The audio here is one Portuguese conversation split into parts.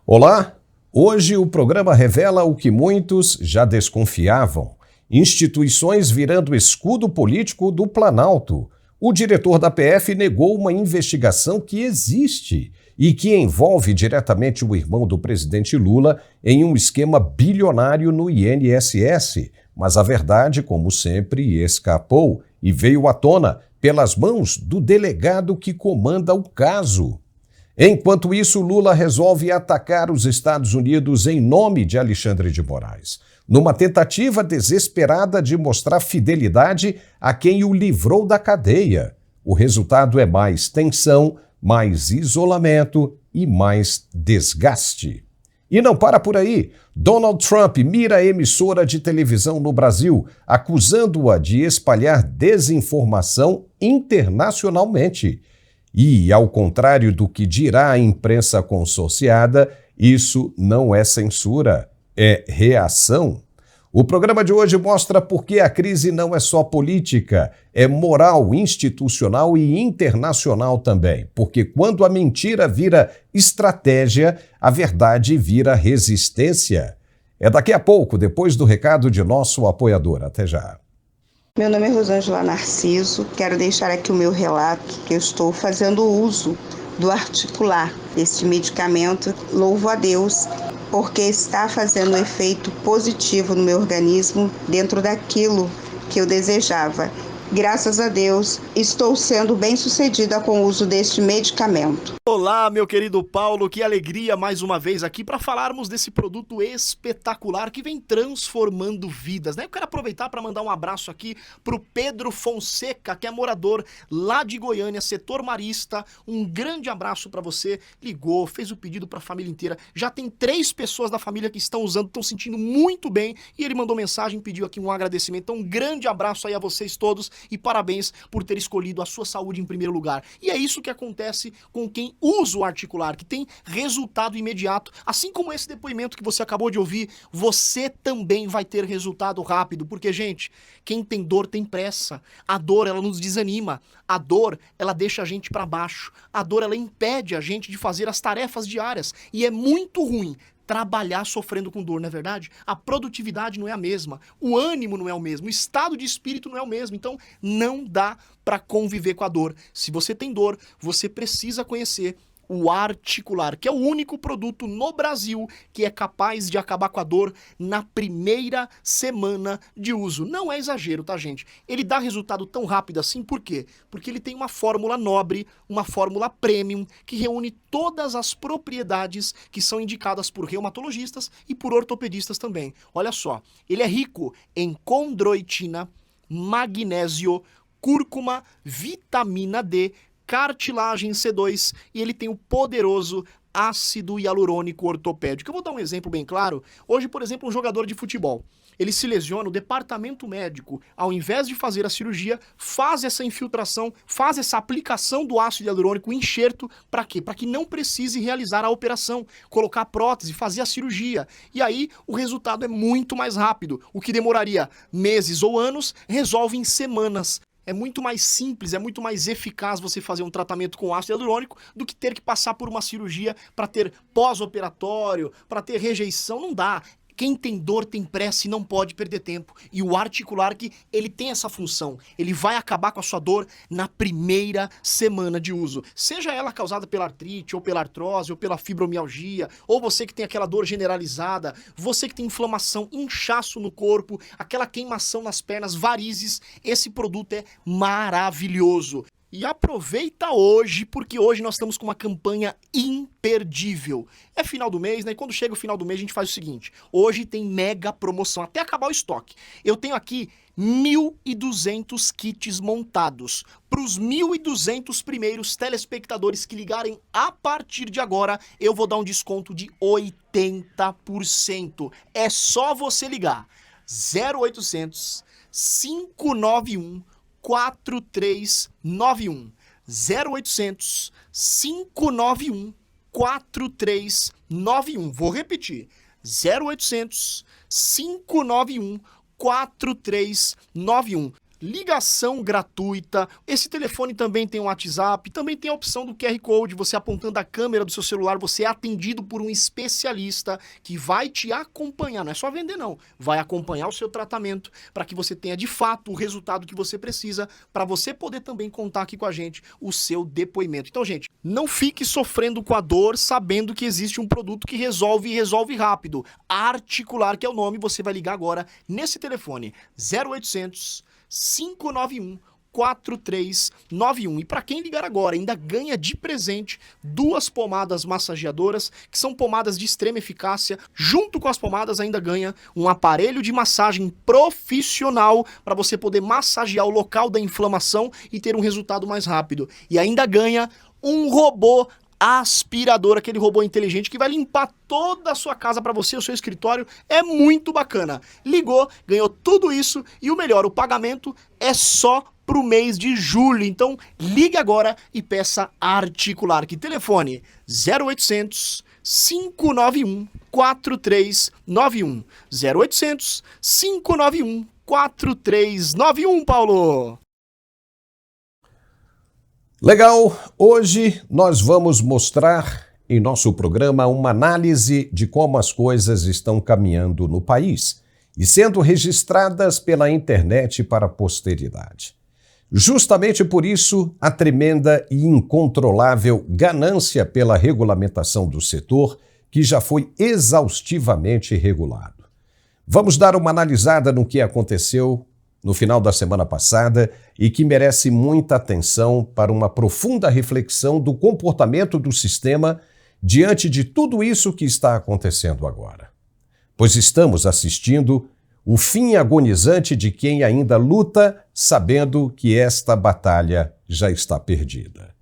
Olá! Hoje o programa revela o que muitos já desconfiavam: instituições virando escudo político do Planalto. O diretor da PF negou uma investigação que existe e que envolve diretamente o irmão do presidente Lula em um esquema bilionário no INSS. Mas a verdade, como sempre, escapou e veio à tona pelas mãos do delegado que comanda o caso. Enquanto isso, Lula resolve atacar os Estados Unidos em nome de Alexandre de Moraes, numa tentativa desesperada de mostrar fidelidade a quem o livrou da cadeia. O resultado é mais tensão, mais isolamento e mais desgaste. E não para por aí. Donald Trump mira a emissora de televisão no Brasil, acusando-a de espalhar desinformação internacionalmente. E, ao contrário do que dirá a imprensa consorciada, isso não é censura, é reação. O programa de hoje mostra por que a crise não é só política, é moral, institucional e internacional também. Porque quando a mentira vira estratégia, a verdade vira resistência. É daqui a pouco, depois do recado de nosso apoiador. Até já. Meu nome é Rosângela Narciso, quero deixar aqui o meu relato que eu estou fazendo uso do articular deste medicamento. Louvo a Deus porque está fazendo um efeito positivo no meu organismo dentro daquilo que eu desejava. Graças a Deus, estou sendo bem-sucedida com o uso deste medicamento. Olá, meu querido Paulo, que alegria mais uma vez aqui para falarmos desse produto espetacular que vem transformando vidas, né? Eu quero aproveitar para mandar um abraço aqui pro Pedro Fonseca, que é morador lá de Goiânia, setor marista. Um grande abraço para você. Ligou, fez o pedido para a família inteira. Já tem 3 pessoas da família que estão usando, estão sentindo muito bem e ele mandou mensagem, pediu aqui um agradecimento. Então, um grande abraço aí a vocês todos e parabéns por ter escolhido a sua saúde em primeiro lugar. E é isso que acontece com quem usa o articular, que tem resultado imediato. Assim como esse depoimento que você acabou de ouvir, você também vai ter resultado rápido, porque, gente, quem tem dor tem pressa. A dor, ela nos desanima. A dor, ela deixa a gente para baixo. A dor, ela impede a gente de fazer as tarefas diárias. E é muito ruim trabalhar sofrendo com dor, não é verdade? A produtividade não é a mesma, o ânimo não é o mesmo, o estado de espírito não é o mesmo, então não dá para conviver com a dor. Se você tem dor, você precisa conhecer o articular, que é o único produto no Brasil que é capaz de acabar com a dor na primeira semana de uso. Não é exagero, tá, gente? Ele dá resultado tão rápido assim, por quê? Porque ele tem uma fórmula nobre, uma fórmula premium, que reúne todas as propriedades que são indicadas por reumatologistas e por ortopedistas também. Olha só, ele é rico em condroitina, magnésio, cúrcuma, vitamina D, cartilagem C2 e ele tem o poderoso ácido hialurônico ortopédico. Eu vou dar um exemplo bem claro. Hoje, por exemplo, um jogador de futebol, ele se lesiona, o departamento médico, ao invés de fazer a cirurgia, faz essa infiltração, faz essa aplicação do ácido hialurônico, o enxerto, para quê? Para que não precise realizar a operação, colocar a prótese, fazer a cirurgia. E aí o resultado é muito mais rápido. O que demoraria meses ou anos, resolve em semanas. É muito mais simples, é muito mais eficaz você fazer um tratamento com ácido hialurônico do que ter que passar por uma cirurgia para ter pós-operatório, para ter rejeição. Não dá. Quem tem dor tem pressa e não pode perder tempo. E o articular que ele tem essa função. Ele vai acabar com a sua dor na primeira semana de uso. Seja ela causada pela artrite, ou pela artrose, ou pela fibromialgia, ou você que tem aquela dor generalizada, você que tem inflamação, inchaço no corpo, aquela queimação nas pernas, varizes, esse produto é maravilhoso. E aproveita hoje, porque hoje nós estamos com uma campanha imperdível. É final do mês, né? E quando chega o final do mês a gente faz o seguinte. Hoje tem mega promoção, até acabar o estoque. Eu tenho aqui 1.200 kits montados. Para os 1.200 primeiros telespectadores que ligarem a partir de agora, eu vou dar um desconto de 80%. É só você ligar. 0800 591 4391 0800 591 4391. Vou repetir. 0800 591 4391. ligação gratuita. Esse telefone também tem um WhatsApp, também tem a opção do QR Code. Você apontando a câmera do seu celular, você é atendido por um especialista que vai te acompanhar. Não é só vender, não. Vai acompanhar o seu tratamento para que você tenha, de fato, o resultado que você precisa, para você poder também contar aqui com a gente o seu depoimento. Então, gente, não fique sofrendo com a dor sabendo que existe um produto que resolve e resolve rápido. Articular, que é o nome, você vai ligar agora nesse telefone 0800 591 4391. E para quem ligar agora, ainda ganha de presente 2 pomadas massageadoras, que são pomadas de extrema eficácia. Junto com as pomadas, ainda ganha um aparelho de massagem profissional para você poder massagear o local da inflamação e ter um resultado mais rápido. E ainda ganha um robô aspirador, aquele robô inteligente que vai limpar toda a sua casa para você, o seu escritório. É muito bacana. Ligou, ganhou tudo isso e o melhor, o pagamento é só pro mês de julho. Então, ligue agora e peça Articular. Que telefone? 0800 591 4391. 0800 591 4391, Paulo. Legal, hoje nós vamos mostrar em nosso programa uma análise de como as coisas estão caminhando no país e sendo registradas pela internet para a posteridade. Justamente por isso, a tremenda e incontrolável ganância pela regulamentação do setor, que já foi exaustivamente regulado. Vamos dar uma analisada no que aconteceu no final da semana passada e que merece muita atenção para uma profunda reflexão do comportamento do sistema diante de tudo isso que está acontecendo agora. Pois estamos assistindo o fim agonizante de quem ainda luta sabendo que esta batalha já está perdida.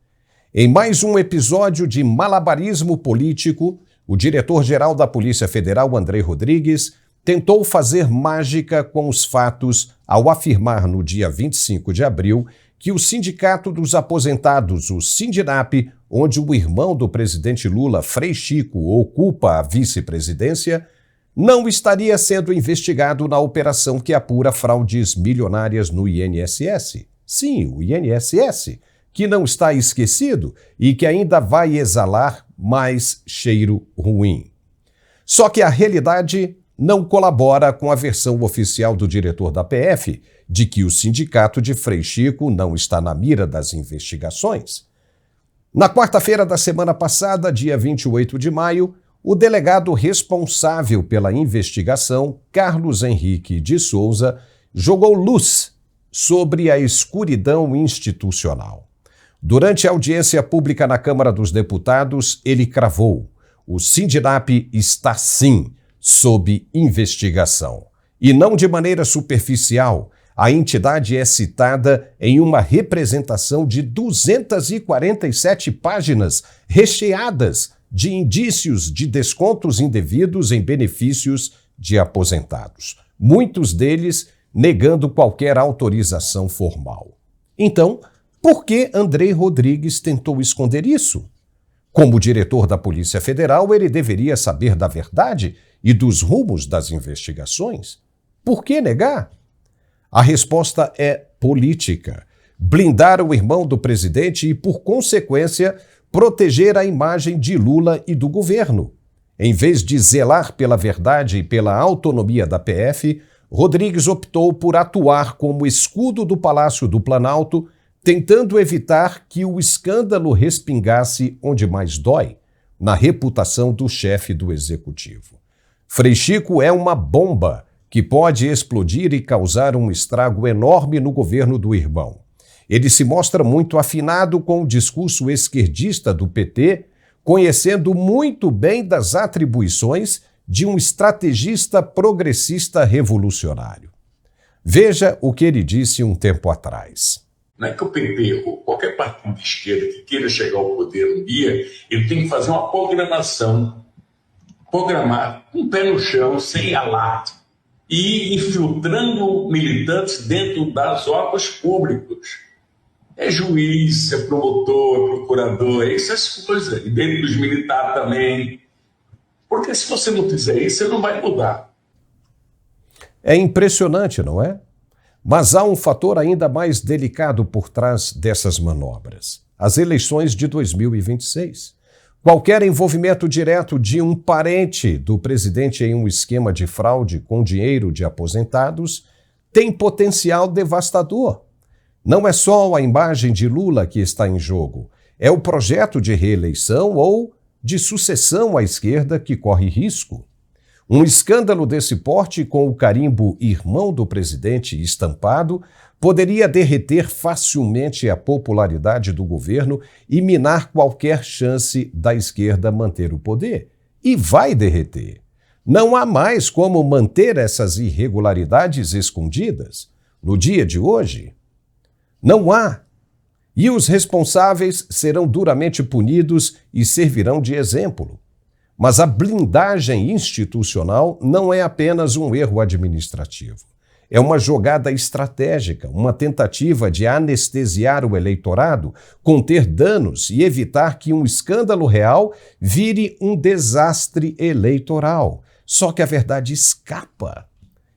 Em mais um episódio de malabarismo político, o diretor-geral da Polícia Federal, André Rodrigues, tentou fazer mágica com os fatos ao afirmar no dia 25 de abril que o Sindicato dos Aposentados, o Sindinap, onde o irmão do presidente Lula, Frei Chico, ocupa a vice-presidência, não estaria sendo investigado na operação que apura fraudes milionárias no INSS. Sim, o INSS, que não está esquecido e que ainda vai exalar mais cheiro ruim. Só que a realidade não colabora com a versão oficial do diretor da PF de que o sindicato de Frei Chico não está na mira das investigações. Na quarta-feira da semana passada, dia 28 de maio, o delegado responsável pela investigação, Carlos Henrique de Souza, jogou luz sobre a escuridão institucional. Durante a audiência pública na Câmara dos Deputados, ele cravou: o Sindinap está sim sob investigação. E não de maneira superficial. A entidade é citada em uma representação de 247 páginas recheadas de indícios de descontos indevidos em benefícios de aposentados, muitos deles negando qualquer autorização formal. Então, por que André Rodrigues tentou esconder isso? Como diretor da Polícia Federal, ele deveria saber da verdade e dos rumos das investigações. Por que negar? A resposta é política. Blindar o irmão do presidente e, por consequência, proteger a imagem de Lula e do governo. Em vez de zelar pela verdade e pela autonomia da PF, Rodrigues optou por atuar como escudo do Palácio do Planalto, tentando evitar que o escândalo respingasse onde mais dói, na reputação do chefe do executivo. Frei Chico é uma bomba que pode explodir e causar um estrago enorme no governo do irmão. Ele se mostra muito afinado com o discurso esquerdista do PT, conhecendo muito bem das atribuições de um estrategista progressista revolucionário. Veja o que ele disse um tempo atrás. Não é que o PP ou qualquer partido de esquerda que queira chegar ao poder um dia, ele tem que fazer uma programação, programar com o pé no chão, sem alarde, e infiltrando militantes dentro das órgãos públicos. É juiz, é promotor, é procurador, essas coisas, e dentro dos militares também. Porque se você não fizer isso, você não vai mudar. É impressionante, não é? Mas há um fator ainda mais delicado por trás dessas manobras: as eleições de 2026. Qualquer envolvimento direto de um parente do presidente em um esquema de fraude com dinheiro de aposentados tem potencial devastador. Não é só a imagem de Lula que está em jogo, é o projeto de reeleição ou de sucessão à esquerda que corre risco. Um escândalo desse porte, com o carimbo irmão do presidente estampado, poderia derreter facilmente a popularidade do governo e minar qualquer chance da esquerda manter o poder. E vai derreter. Não há mais como manter essas irregularidades escondidas. No dia de hoje, não há. E os responsáveis serão duramente punidos e servirão de exemplo. Mas a blindagem institucional não é apenas um erro administrativo. É uma jogada estratégica, uma tentativa de anestesiar o eleitorado, conter danos e evitar que um escândalo real vire um desastre eleitoral. Só que a verdade escapa.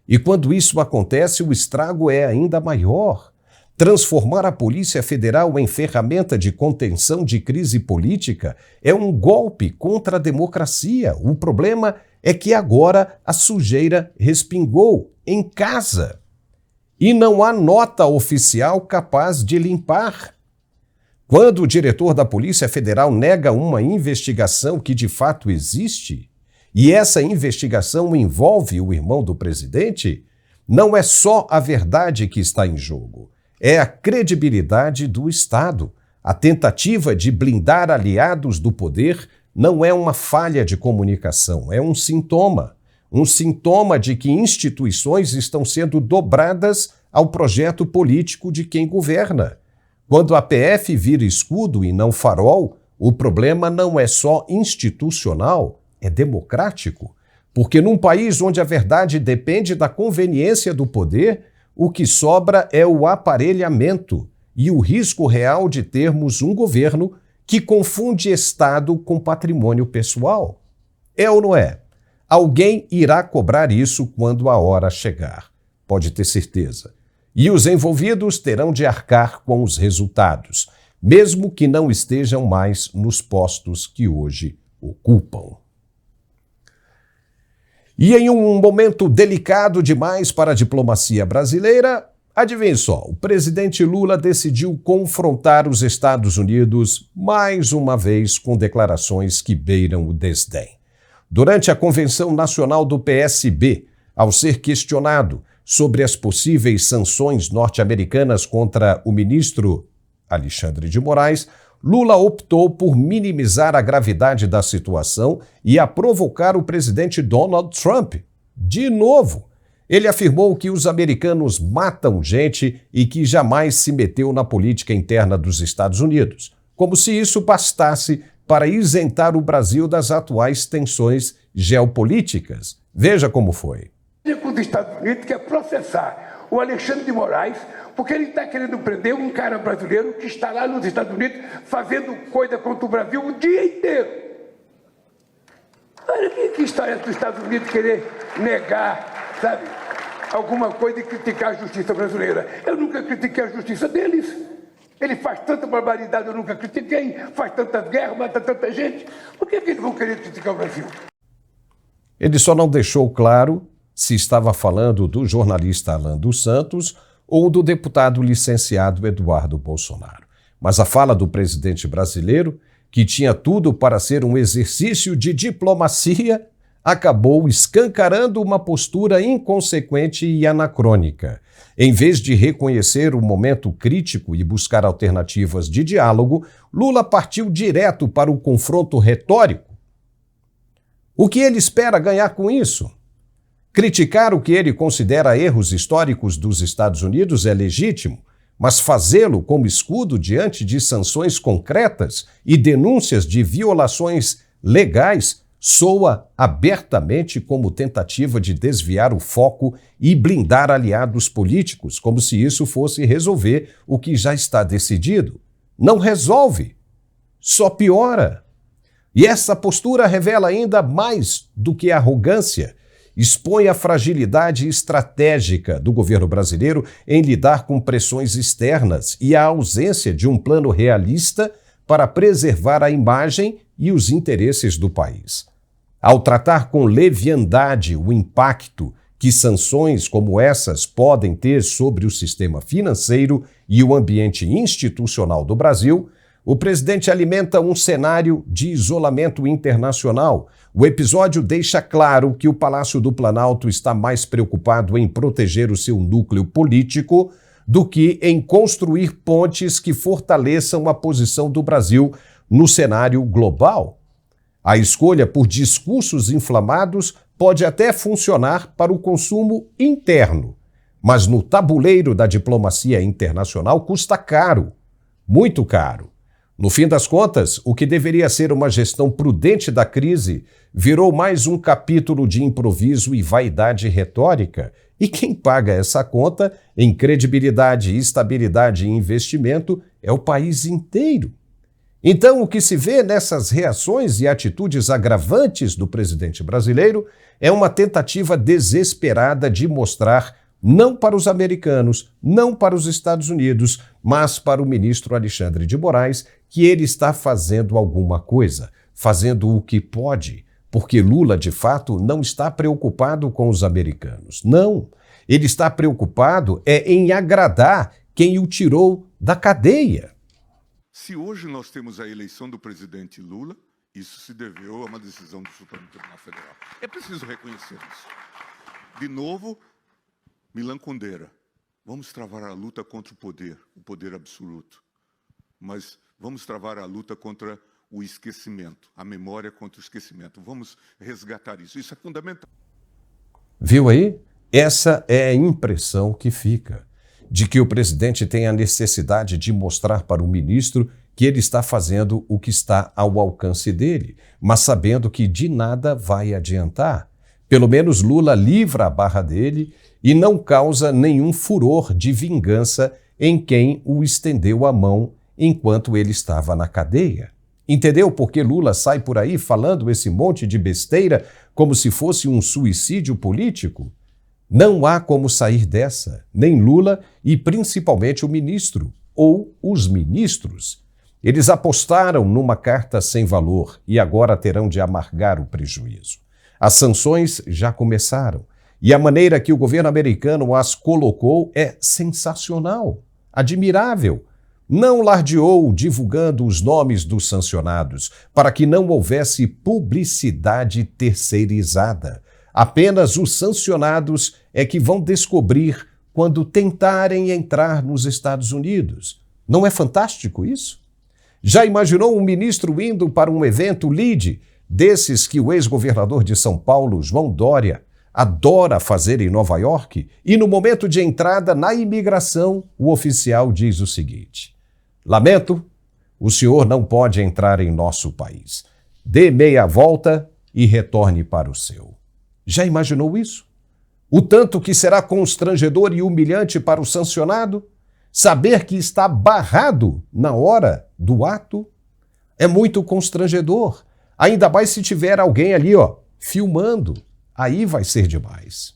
E quando isso acontece, o estrago é ainda maior. Transformar a Polícia Federal em ferramenta de contenção de crise política é um golpe contra a democracia. O problema é que agora a sujeira respingou em casa e não há nota oficial capaz de limpar. Quando o diretor da Polícia Federal nega uma investigação que de fato existe, e essa investigação envolve o irmão do presidente, não é só a verdade que está em jogo. É a credibilidade do Estado. A tentativa de blindar aliados do poder não é uma falha de comunicação, é um sintoma. Um sintoma de que instituições estão sendo dobradas ao projeto político de quem governa. Quando a PF vira escudo e não farol, o problema não é só institucional, é democrático. Porque num país onde a verdade depende da conveniência do poder, o que sobra é o aparelhamento e o risco real de termos um governo que confunde Estado com patrimônio pessoal. É ou não é? Alguém irá cobrar isso quando a hora chegar. Pode ter certeza. E os envolvidos terão de arcar com os resultados, mesmo que não estejam mais nos postos que hoje ocupam. E em um momento delicado demais para a diplomacia brasileira, adivinhe só, o presidente Lula decidiu confrontar os Estados Unidos mais uma vez com declarações que beiram o desdém. Durante a Convenção Nacional do PSB, ao ser questionado sobre as possíveis sanções norte-americanas contra o ministro Alexandre de Moraes, Lula optou por minimizar a gravidade da situação e a provocar o presidente Donald Trump. De novo, ele afirmou que os americanos matam gente e que jamais se meteu na política interna dos Estados Unidos, como se isso bastasse para isentar o Brasil das atuais tensões geopolíticas. Veja como foi. Os Estados Unidos quer processar o Alexandre de Moraes porque ele está querendo prender um cara brasileiro que está lá nos Estados Unidos fazendo coisa contra o Brasil o dia inteiro. Olha que história dos Estados Unidos querer negar, sabe, alguma coisa e criticar a justiça brasileira. Eu nunca critiquei a justiça deles. Ele faz tanta barbaridade, eu nunca critiquei, faz tantas guerras, mata tanta gente. Por que eles vão querer criticar o Brasil? Ele só não deixou claro se estava falando do jornalista Alan dos Santos ou do deputado licenciado Eduardo Bolsonaro. Mas a fala do presidente brasileiro, que tinha tudo para ser um exercício de diplomacia, acabou escancarando uma postura inconsequente e anacrônica. Em vez de reconhecer o momento crítico e buscar alternativas de diálogo, Lula partiu direto para o confronto retórico. O que ele espera ganhar com isso? Criticar o que ele considera erros históricos dos Estados Unidos é legítimo, mas fazê-lo como escudo diante de sanções concretas e denúncias de violações legais soa abertamente como tentativa de desviar o foco e blindar aliados políticos, como se isso fosse resolver o que já está decidido. Não resolve, só piora. E essa postura revela ainda mais do que arrogância expõe a fragilidade estratégica do governo brasileiro em lidar com pressões externas e a ausência de um plano realista para preservar a imagem e os interesses do país. Ao tratar com leviandade o impacto que sanções como essas podem ter sobre o sistema financeiro e o ambiente institucional do Brasil, o presidente alimenta um cenário de isolamento internacional. O episódio deixa claro que o Palácio do Planalto está mais preocupado em proteger o seu núcleo político do que em construir pontes que fortaleçam a posição do Brasil no cenário global. A escolha por discursos inflamados pode até funcionar para o consumo interno, mas no tabuleiro da diplomacia internacional custa caro, muito caro. No fim das contas, o que deveria ser uma gestão prudente da crise virou mais um capítulo de improviso e vaidade retórica. E quem paga essa conta em credibilidade, estabilidade e investimento é o país inteiro. Então, o que se vê nessas reações e atitudes agravantes do presidente brasileiro é uma tentativa desesperada de mostrar, não para os americanos, não para os Estados Unidos, mas para o ministro Alexandre de Moraes, que ele está fazendo alguma coisa, fazendo o que pode, porque Lula, de fato, não está preocupado com os americanos. Não, ele está preocupado em agradar quem o tirou da cadeia. Se hoje nós temos a eleição do presidente Lula, isso se deveu a uma decisão do Supremo Tribunal Federal. É preciso reconhecer isso. De novo, Milan Kundera, vamos travar a luta contra o poder absoluto. Mas vamos travar a luta contra o esquecimento, a memória contra o esquecimento. Vamos resgatar isso. Isso é fundamental. Viu aí? Essa é a impressão que fica, de que o presidente tem a necessidade de mostrar para o ministro que ele está fazendo o que está ao alcance dele, mas sabendo que de nada vai adiantar. Pelo menos Lula livra a barra dele e não causa nenhum furor de vingança em quem o estendeu a mão enquanto ele estava na cadeia. Entendeu por que Lula sai por aí falando esse monte de besteira como se fosse um suicídio político? Não há como sair dessa, nem Lula e principalmente o ministro, ou os ministros. Eles apostaram numa carta sem valor e agora terão de amargar o prejuízo. As sanções já começaram e a maneira que o governo americano as colocou é sensacional, admirável. Não lardeou divulgando os nomes dos sancionados para que não houvesse publicidade terceirizada. Apenas os sancionados é que vão descobrir quando tentarem entrar nos Estados Unidos. Não é fantástico isso? Já imaginou um ministro indo para um evento LEAD, desses que o ex-governador de São Paulo, João Dória, adora fazer em Nova York? E no momento de entrada na imigração, o oficial diz o seguinte: lamento, o senhor não pode entrar em nosso país. Dê meia volta e retorne para o seu. Já imaginou isso? O tanto que será constrangedor e humilhante para o sancionado? Saber que está barrado na hora do ato? É muito constrangedor. Ainda mais se tiver alguém ali, filmando. Aí vai ser demais.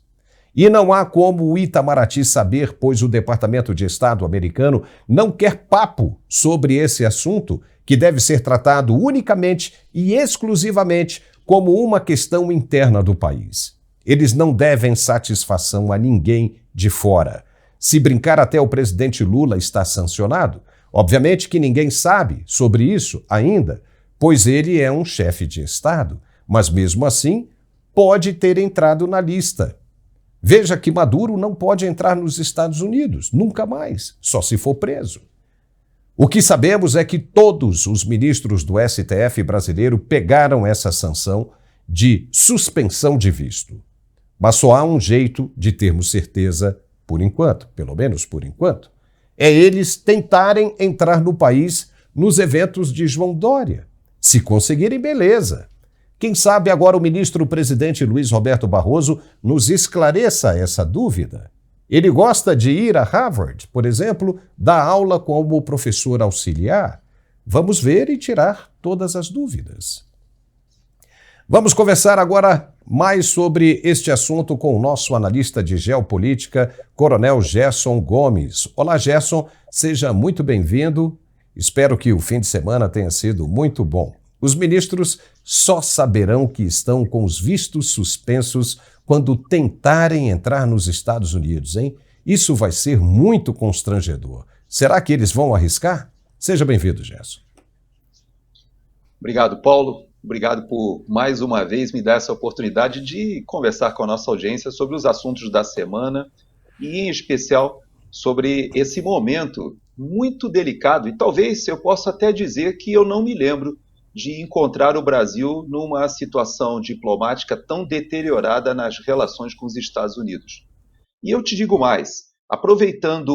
E não há como o Itamaraty saber, pois o Departamento de Estado americano não quer papo sobre esse assunto, que deve ser tratado unicamente e exclusivamente como uma questão interna do país. Eles não devem satisfação a ninguém de fora. Se brincar, até o presidente Lula está sancionado. Obviamente que ninguém sabe sobre isso ainda, pois ele é um chefe de Estado, mas mesmo assim pode ter entrado na lista. Veja que Maduro não pode entrar nos Estados Unidos, nunca mais, só se for preso. O que sabemos é que todos os ministros do STF brasileiro pegaram essa sanção de suspensão de visto. Mas só há um jeito de termos certeza, por enquanto, pelo menos por enquanto, é eles tentarem entrar no país nos eventos de João Dória. Se conseguirem, beleza. Quem sabe agora o ministro-presidente Luiz Roberto Barroso nos esclareça essa dúvida. Ele gosta de ir a Harvard, por exemplo, dar aula como professor auxiliar. Vamos ver e tirar todas as dúvidas. Vamos conversar agora mais sobre este assunto com o nosso analista de geopolítica, Coronel Gerson Gomes. Olá, Gerson, seja muito bem-vindo. Espero que o fim de semana tenha sido muito bom. Os ministros só saberão que estão com os vistos suspensos quando tentarem entrar nos Estados Unidos, hein? Isso vai ser muito constrangedor. Será que eles vão arriscar? Seja bem-vindo, Gerson. Obrigado, Paulo. Obrigado por, mais uma vez, me dar essa oportunidade de conversar com a nossa audiência sobre os assuntos da semana e, em especial, sobre esse momento muito delicado. E talvez eu possa até dizer que eu não me lembro de encontrar o Brasil numa situação diplomática tão deteriorada nas relações com os Estados Unidos. E eu te digo mais, aproveitando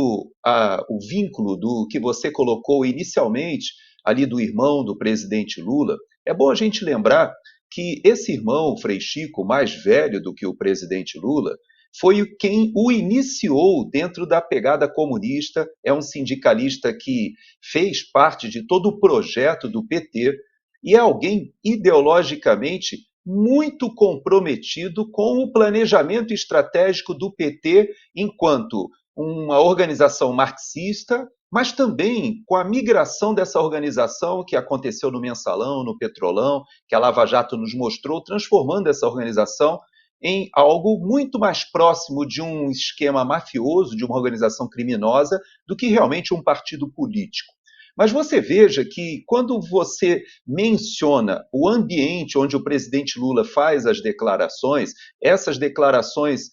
o vínculo do que você colocou inicialmente, ali do irmão do presidente Lula, é bom a gente lembrar que esse irmão, Frei Chico, mais velho do que o presidente Lula, foi quem o iniciou dentro da pegada comunista, é um sindicalista que fez parte de todo o projeto do PT e é alguém ideologicamente muito comprometido com o planejamento estratégico do PT enquanto uma organização marxista, mas também com a migração dessa organização que aconteceu no Mensalão, no Petrolão, que a Lava Jato nos mostrou, transformando essa organização em algo muito mais próximo de um esquema mafioso, de uma organização criminosa, do que realmente um partido político. Mas você veja que quando você menciona o ambiente onde o presidente Lula faz as declarações, essas declarações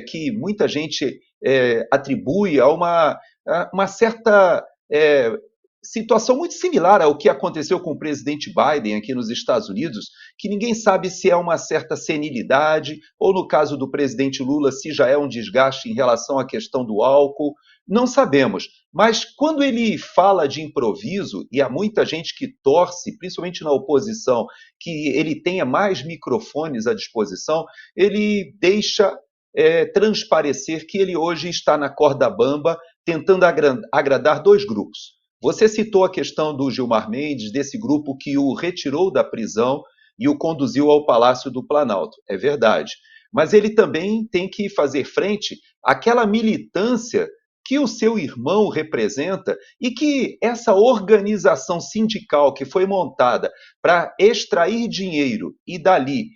que muita gente atribui a uma certa situação muito similar ao que aconteceu com o presidente Biden aqui nos Estados Unidos, que ninguém sabe se é uma certa senilidade, ou no caso do presidente Lula, se já é um desgaste em relação à questão do álcool, não sabemos. Mas quando ele fala de improviso, e há muita gente que torce, principalmente na oposição, que ele tenha mais microfones à disposição, ele deixa transparecer que ele hoje está na corda bamba, tentando agradar dois grupos. Você citou a questão do Gilmar Mendes, desse grupo que o retirou da prisão e o conduziu ao Palácio do Planalto. É verdade. Mas ele também tem que fazer frente àquela militância que o seu irmão representa e que essa organização sindical que foi montada para extrair dinheiro e dali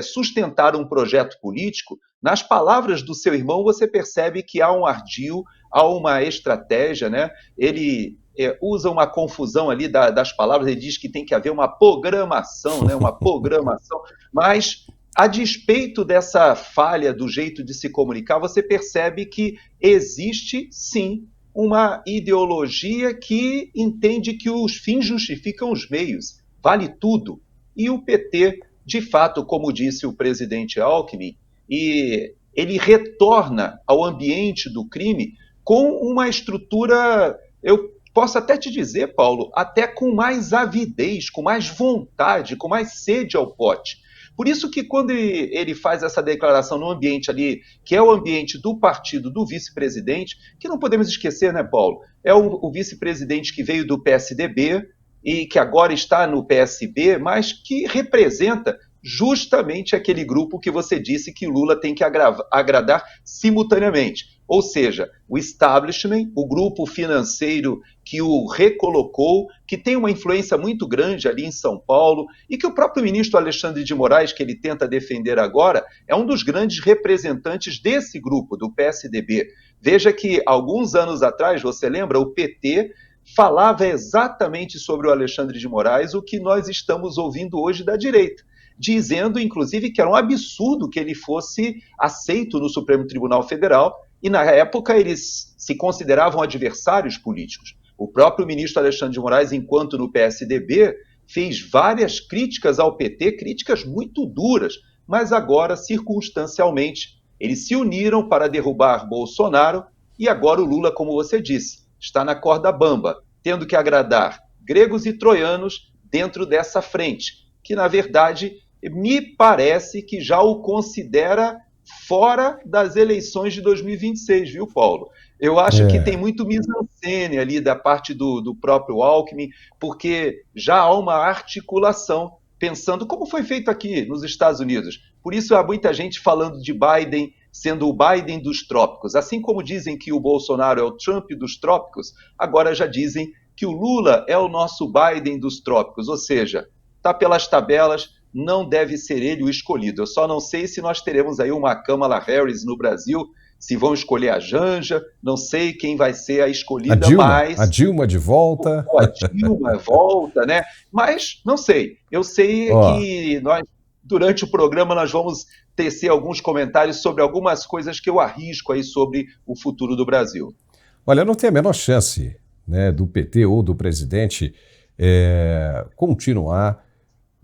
sustentar um projeto político, nas palavras do seu irmão você percebe que há um ardil, há uma estratégia, né? Ele usa uma confusão ali das palavras, ele diz que tem que haver uma programação, né? Uma programação, mas a despeito dessa falha do jeito de se comunicar, você percebe que existe, sim, uma ideologia que entende que os fins justificam os meios, vale tudo. E o PT, de fato, como disse o presidente Alckmin, e ele retorna ao ambiente do crime com uma estrutura, eu posso até te dizer, Paulo, até com mais avidez, com mais vontade, com mais sede ao pote. Por isso que quando ele faz essa declaração no ambiente ali, que é o ambiente do partido do vice-presidente, que não podemos esquecer, né, Paulo? É o vice-presidente que veio do PSDB e que agora está no PSB, mas que representa justamente aquele grupo que você disse que Lula tem que agradar simultaneamente. Ou seja, o establishment, o grupo financeiro que o recolocou, que tem uma influência muito grande ali em São Paulo, e que o próprio ministro Alexandre de Moraes, que ele tenta defender agora, é um dos grandes representantes desse grupo, do PSDB. Veja que, alguns anos atrás, você lembra, o PT falava exatamente sobre o Alexandre de Moraes o que nós estamos ouvindo hoje da direita, dizendo, inclusive, que era um absurdo que ele fosse aceito no Supremo Tribunal Federal, e na época eles se consideravam adversários políticos. O próprio ministro Alexandre de Moraes, enquanto no PSDB, fez várias críticas ao PT, críticas muito duras, mas agora, circunstancialmente, eles se uniram para derrubar Bolsonaro e agora o Lula, como você disse, está na corda bamba, tendo que agradar gregos e troianos dentro dessa frente, que, na verdade, me parece que já o considera fora das eleições de 2026, viu, Paulo? Eu acho que tem muito mise-en-scène ali da parte do próprio Alckmin, porque já há uma articulação pensando como foi feito aqui nos Estados Unidos. Por isso há muita gente falando de Biden sendo o Biden dos trópicos. Assim como dizem que o Bolsonaro é o Trump dos trópicos, agora já dizem que o Lula é o nosso Biden dos trópicos, ou seja, está pelas tabelas, não deve ser ele o escolhido. Eu só não sei se nós teremos aí uma Kamala Harris no Brasil, se vão escolher a Janja, não sei quem vai ser a escolhida, A Dilma de volta. A Dilma volta, né? Mas não sei. Eu sei que nós, durante o programa, nós vamos tecer alguns comentários sobre algumas coisas que eu arrisco aí sobre o futuro do Brasil. Olha, não tem a menor chance, né, do PT ou do presidente continuar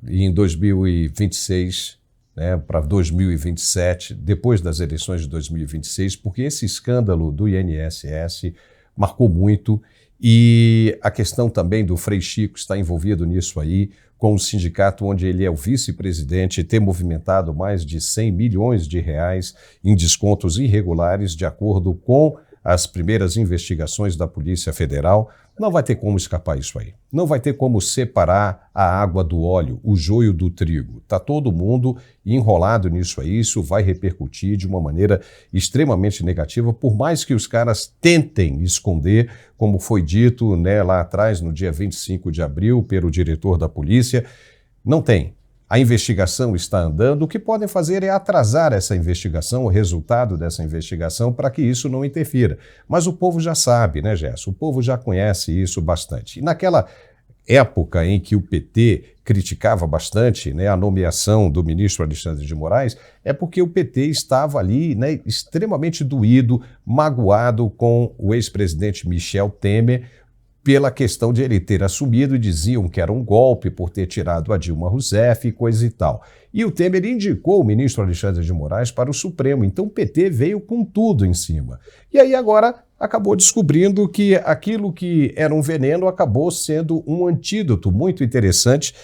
em 2026, né, para 2027, depois das eleições de 2026, porque esse escândalo do INSS marcou muito e a questão também do Frei Chico está envolvido nisso aí, com o sindicato onde ele é o vice-presidente, ter movimentado mais de 100 milhões de reais em descontos irregulares, de acordo com as primeiras investigações da Polícia Federal. Não vai ter como escapar isso aí. Não vai ter como separar a água do óleo, o joio do trigo. Está todo mundo enrolado nisso aí. Isso vai repercutir de uma maneira extremamente negativa, por mais que os caras tentem esconder, como foi dito, né, lá atrás, no dia 25 de abril, pelo diretor da polícia. Não tem. A investigação está andando, o que podem fazer é atrasar essa investigação, o resultado dessa investigação, para que isso não interfira. Mas o povo já sabe, né, Gerson? O povo já conhece isso bastante. E naquela época em que o PT criticava bastante, né, a nomeação do ministro Alexandre de Moraes, é porque o PT estava ali, né, extremamente doído, magoado com o ex-presidente Michel Temer, pela questão de ele ter assumido, e diziam que era um golpe por ter tirado a Dilma Rousseff e coisa e tal. E o Temer indicou o ministro Alexandre de Moraes para o Supremo, então o PT veio com tudo em cima. E aí agora acabou descobrindo que aquilo que era um veneno acabou sendo um antídoto muito interessante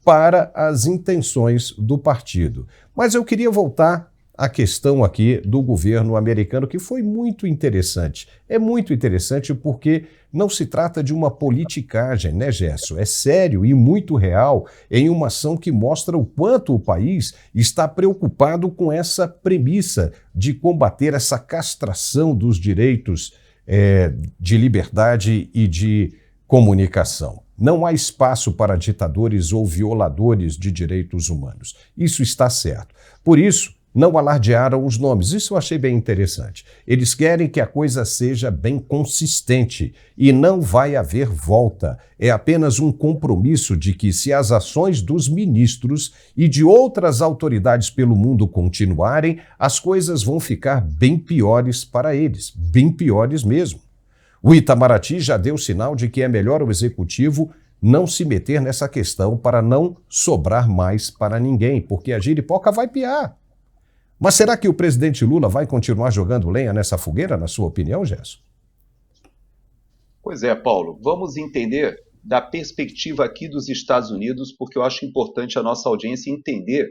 para as intenções do partido. Mas eu queria voltar a questão aqui do governo americano, que foi muito interessante. É muito interessante porque não se trata de uma politicagem, né, Gerson? É sério e muito real em uma ação que mostra o quanto o país está preocupado com essa premissa de combater essa castração dos direitos de liberdade e de comunicação. Não há espaço para ditadores ou violadores de direitos humanos. Isso está certo. Por isso, não alardearam os nomes. Isso eu achei bem interessante. Eles querem que a coisa seja bem consistente e não vai haver volta. É apenas um compromisso de que, se as ações dos ministros e de outras autoridades pelo mundo continuarem, as coisas vão ficar bem piores para eles, bem piores mesmo. O Itamaraty já deu sinal de que é melhor o executivo não se meter nessa questão para não sobrar mais para ninguém, porque a giripoca vai piar. Mas será que o presidente Lula vai continuar jogando lenha nessa fogueira, na sua opinião, Gerson? Pois é, Paulo. Vamos entender da perspectiva aqui dos Estados Unidos, porque eu acho importante a nossa audiência entender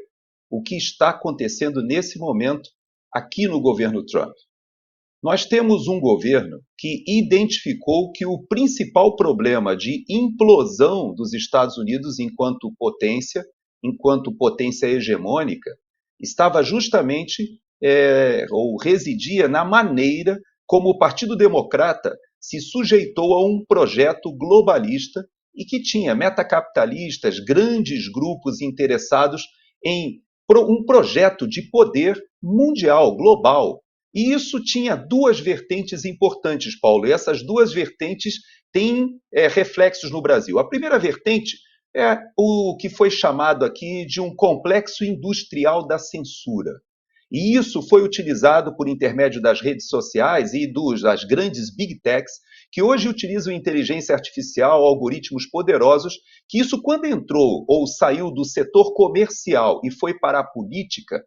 o que está acontecendo nesse momento aqui no governo Trump. Nós temos um governo que identificou que o principal problema de implosão dos Estados Unidos enquanto potência hegemônica, estava justamente, ou residia na maneira como o Partido Democrata se sujeitou a um projeto globalista e que tinha metacapitalistas, grandes grupos interessados em um projeto de poder mundial, global. E isso tinha duas vertentes importantes, Paulo, e essas duas vertentes têm reflexos no Brasil. A primeira vertente é o que foi chamado aqui de um complexo industrial da censura. E isso foi utilizado por intermédio das redes sociais e das grandes big techs, que hoje utilizam inteligência artificial, algoritmos poderosos, que isso, quando entrou ou saiu do setor comercial e foi para a política,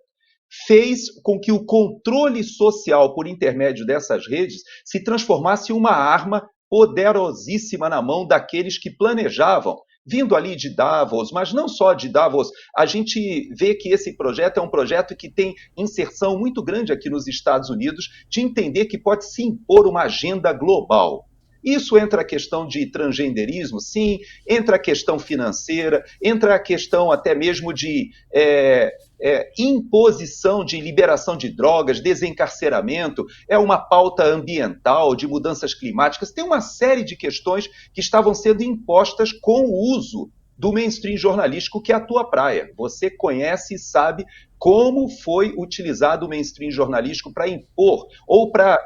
fez com que o controle social por intermédio dessas redes se transformasse em uma arma poderosíssima na mão daqueles que planejavam, vindo ali de Davos, mas não só de Davos. A gente vê que esse projeto é um projeto que tem inserção muito grande aqui nos Estados Unidos, de entender que pode se impor uma agenda global. Isso entra a questão de transgenderismo, sim, entra a questão financeira, entra a questão até mesmo de imposição de liberação de drogas, desencarceramento, é uma pauta ambiental, de mudanças climáticas, tem uma série de questões que estavam sendo impostas com o uso do mainstream jornalístico, que é a tua praia. Você conhece e sabe como foi utilizado o mainstream jornalístico para impor, ou para,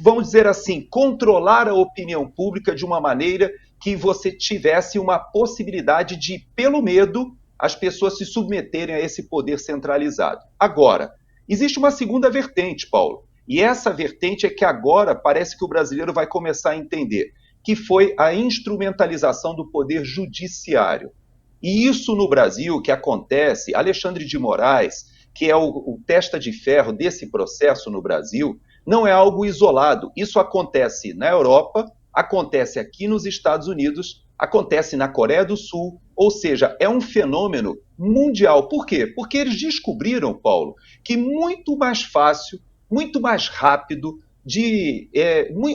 vamos dizer assim, controlar a opinião pública de uma maneira que você tivesse uma possibilidade de, pelo medo, as pessoas se submeterem a esse poder centralizado. Agora, existe uma segunda vertente, Paulo, e essa vertente é que agora parece que o brasileiro vai começar a entender, que foi a instrumentalização do poder judiciário. E isso no Brasil, que acontece, Alexandre de Moraes, que é o testa de ferro desse processo no Brasil, não é algo isolado. Isso acontece na Europa, acontece aqui nos Estados Unidos, acontece na Coreia do Sul, ou seja, é um fenômeno mundial. Por quê? Porque eles descobriram, Paulo, que muito mais fácil, muito mais rápido,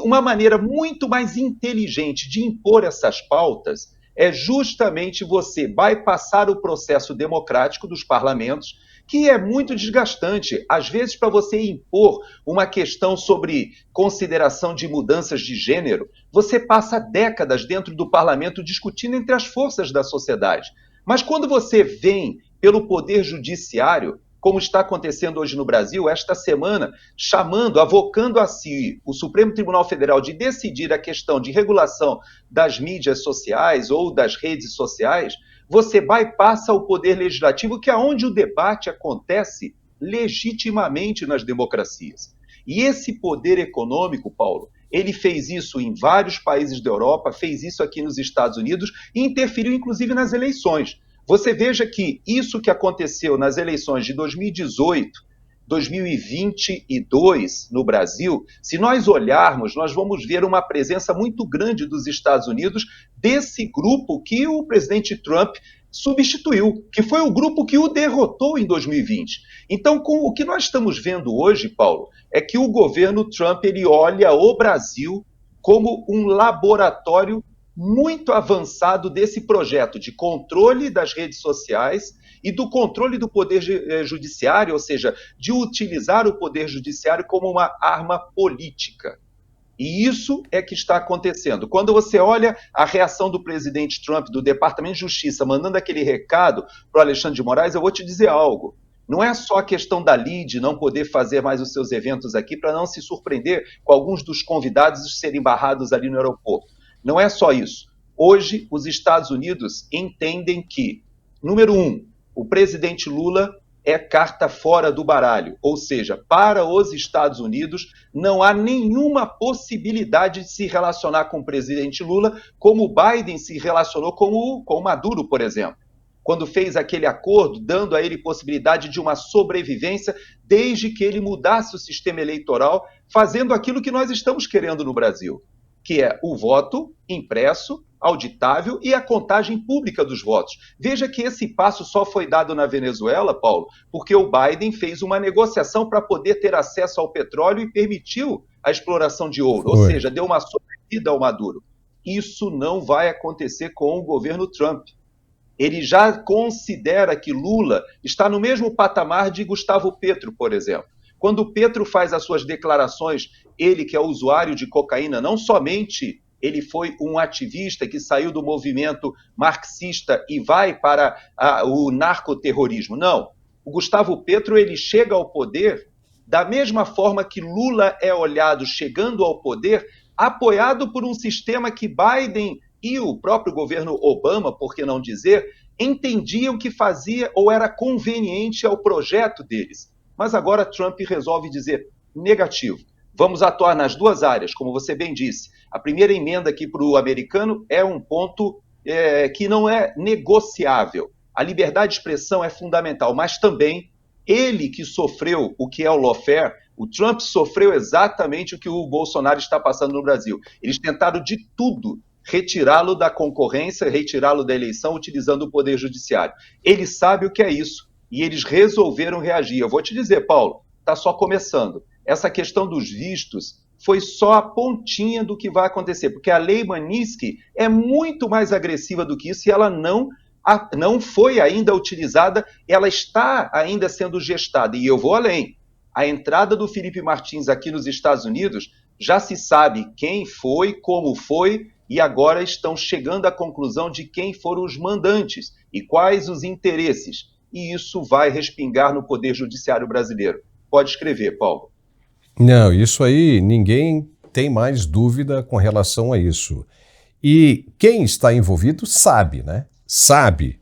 uma maneira muito mais inteligente de impor essas pautas é justamente você bypassar o processo democrático dos parlamentos, que é muito desgastante. Às vezes, para você impor uma questão sobre consideração de mudanças de gênero, você passa décadas dentro do parlamento discutindo entre as forças da sociedade. Mas quando você vem pelo poder judiciário, como está acontecendo hoje no Brasil, esta semana, avocando a si o Supremo Tribunal Federal de decidir a questão de regulação das mídias sociais ou das redes sociais, você bypassa o poder legislativo, que é onde o debate acontece legitimamente nas democracias. E esse poder econômico, Paulo, ele fez isso em vários países da Europa, fez isso aqui nos Estados Unidos e interferiu inclusive nas eleições. Você veja que isso que aconteceu nas eleições de 2018, 2022 no Brasil, se nós olharmos, nós vamos ver uma presença muito grande dos Estados Unidos desse grupo que o presidente Trump substituiu, que foi o grupo que o derrotou em 2020. Então, o que nós estamos vendo hoje, Paulo, é que o governo Trump ele olha o Brasil como um laboratório muito avançado desse projeto de controle das redes sociais e do controle do poder judiciário, ou seja, de utilizar o poder judiciário como uma arma política. E isso é que está acontecendo. Quando você olha a reação do presidente Trump, do Departamento de Justiça, mandando aquele recado para o Alexandre de Moraes, eu vou te dizer algo. Não é só a questão da Lide não poder fazer mais os seus eventos aqui para não se surpreender com alguns dos convidados serem barrados ali no aeroporto. Não é só isso. Hoje, os Estados Unidos entendem que, número 1, o presidente Lula é carta fora do baralho. Ou seja, para os Estados Unidos, não há nenhuma possibilidade de se relacionar com o presidente Lula como o Biden se relacionou com o Maduro, por exemplo, quando fez aquele acordo, dando a ele possibilidade de uma sobrevivência, desde que ele mudasse o sistema eleitoral, fazendo aquilo que nós estamos querendo no Brasil, que é o voto impresso, auditável e a contagem pública dos votos. Veja que esse passo só foi dado na Venezuela, Paulo, porque o Biden fez uma negociação para poder ter acesso ao petróleo e permitiu a exploração de ouro, ou seja, deu uma sobrevida ao Maduro. Isso não vai acontecer com o governo Trump. Ele já considera que Lula está no mesmo patamar de Gustavo Petro, por exemplo. Quando o Petro faz as suas declarações, ele que é usuário de cocaína, não somente ele foi um ativista que saiu do movimento marxista e vai para o narcoterrorismo. Não. O Gustavo Petro ele chega ao poder da mesma forma que Lula é olhado chegando ao poder, apoiado por um sistema que Biden e o próprio governo Obama, por que não dizer, entendiam que fazia ou era conveniente ao projeto deles. Mas agora Trump resolve dizer negativo. Vamos atuar nas duas áreas, como você bem disse. A primeira emenda aqui para o americano é um ponto que não é negociável. A liberdade de expressão é fundamental, mas também ele que sofreu o que é o lawfare, o Trump sofreu exatamente o que o Bolsonaro está passando no Brasil. Eles tentaram de tudo retirá-lo da concorrência, retirá-lo da eleição, utilizando o poder judiciário. Ele sabe o que é isso e eles resolveram reagir. Eu vou te dizer, Paulo, está só começando. Essa questão dos vistos foi só a pontinha do que vai acontecer, porque a lei Magnitsky é muito mais agressiva do que isso e ela não foi ainda utilizada, ela está ainda sendo gestada. E eu vou além. A entrada do Felipe Martins aqui nos Estados Unidos, já se sabe quem foi, como foi, e agora estão chegando à conclusão de quem foram os mandantes e quais os interesses. E isso vai respingar no Poder Judiciário brasileiro. Pode escrever, Paulo. Não, isso aí ninguém tem mais dúvida com relação a isso. E quem está envolvido sabe, né? Sabe,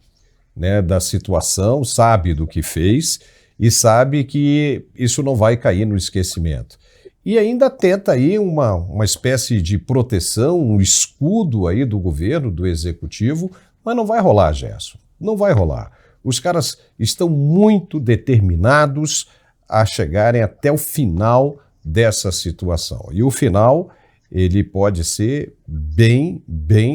né, da situação, sabe do que fez e sabe que isso não vai cair no esquecimento. E ainda tenta aí uma espécie de proteção, um escudo aí do governo, do executivo, mas não vai rolar, Gerson. Não vai rolar. Os caras estão muito determinados a chegarem até o final dessa situação. E o final, ele pode ser bem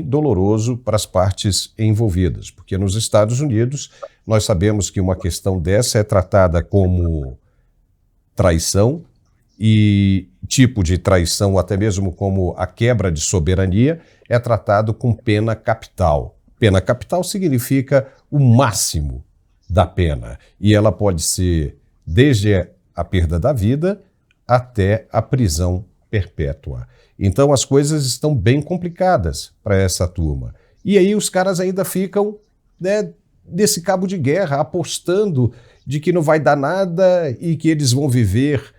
doloroso para as partes envolvidas, porque nos Estados Unidos nós sabemos que uma questão dessa é tratada como traição, e tipo de traição, até mesmo como a quebra de soberania, é tratado com pena capital. Pena capital significa o máximo da pena, e ela pode ser desde a perda da vida até a prisão perpétua. Então as coisas estão bem complicadas para essa turma. E aí os caras ainda ficam, né, nesse cabo de guerra, apostando de que não vai dar nada e que eles vão viver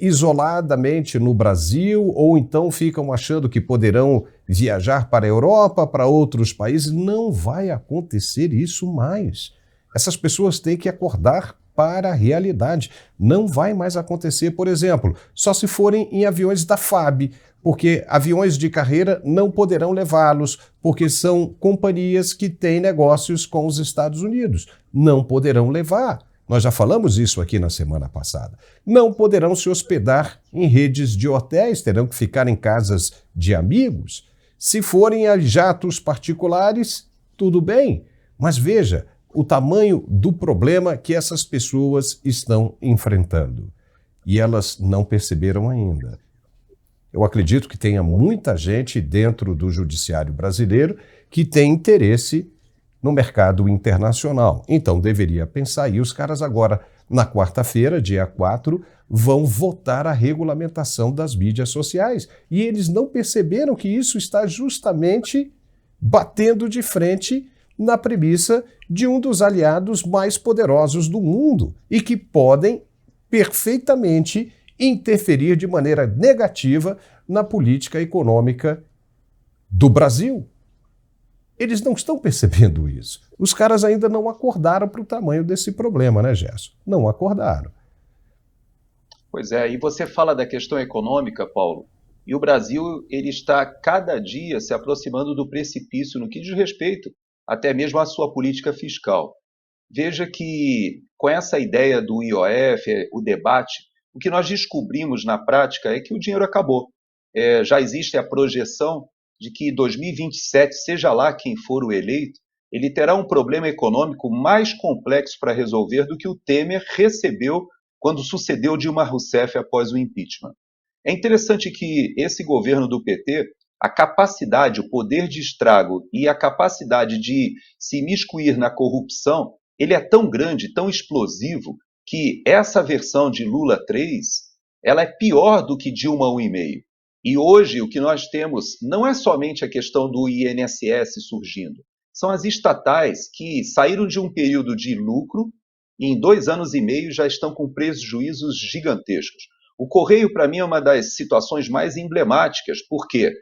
isoladamente no Brasil, ou então ficam achando que poderão viajar para a Europa, para outros países. Não vai acontecer isso mais. Essas pessoas têm que acordar para a realidade. Não vai mais acontecer, por exemplo, só se forem em aviões da FAB, porque aviões de carreira não poderão levá-los, porque são companhias que têm negócios com os Estados Unidos. Não poderão levar. Nós já falamos isso aqui na semana passada. Não poderão se hospedar em redes de hotéis, terão que ficar em casas de amigos. Se forem a jatos particulares, tudo bem. Mas veja o tamanho do problema que essas pessoas estão enfrentando. E elas não perceberam ainda. Eu acredito que tenha muita gente dentro do judiciário brasileiro que tem interesse no mercado internacional. Então deveria pensar, e os caras agora, na quarta-feira, dia 4, vão votar a regulamentação das mídias sociais. E eles não perceberam que isso está justamente batendo de frente na premissa de um dos aliados mais poderosos do mundo e que podem perfeitamente interferir de maneira negativa na política econômica do Brasil. Eles não estão percebendo isso. Os caras ainda não acordaram para o tamanho desse problema, né, Gerson? Não acordaram. Pois é, e você fala da questão econômica, Paulo, e o Brasil ele está cada dia se aproximando do precipício no que diz respeito até mesmo à sua política fiscal. Veja que com essa ideia do IOF, o debate, o que nós descobrimos na prática é que o dinheiro acabou. Já existe a projeção de que em 2027, seja lá quem for o eleito, ele terá um problema econômico mais complexo para resolver do que o Temer recebeu quando sucedeu Dilma Rousseff após o impeachment. É interessante que esse governo do PT, a capacidade, o poder de estrago e a capacidade de se imiscuir na corrupção, ele é tão grande, tão explosivo, que essa versão de Lula 3, ela é pior do que Dilma 1,5. E hoje o que nós temos não é somente a questão do INSS surgindo, são as estatais que saíram de um período de lucro e em 2 anos e meio já estão com prejuízos gigantescos. O Correio, para mim, é uma das situações mais emblemáticas, porque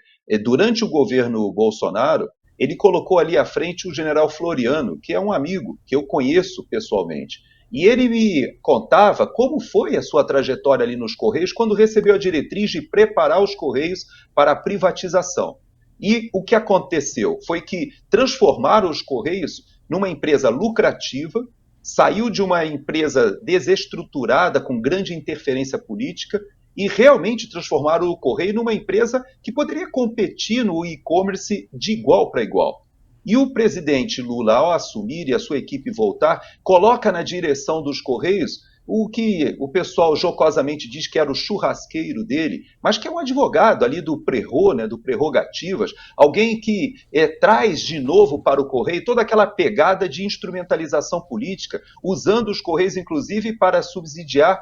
durante o governo Bolsonaro, ele colocou ali à frente o general Floriano, que é um amigo que eu conheço pessoalmente. E ele me contava como foi a sua trajetória ali nos Correios quando recebeu a diretriz de preparar os Correios para a privatização. E o que aconteceu foi que transformaram os Correios numa empresa lucrativa, saiu de uma empresa desestruturada, com grande interferência política, e realmente transformaram o Correio numa empresa que poderia competir no e-commerce de igual para igual. E o presidente Lula, ao assumir e a sua equipe voltar, coloca na direção dos Correios o que o pessoal jocosamente diz que era o churrasqueiro dele, mas que é um advogado ali do Prerro, né, do Prerrogativas, alguém que traz de novo para o Correio toda aquela pegada de instrumentalização política, usando os Correios, inclusive, para subsidiar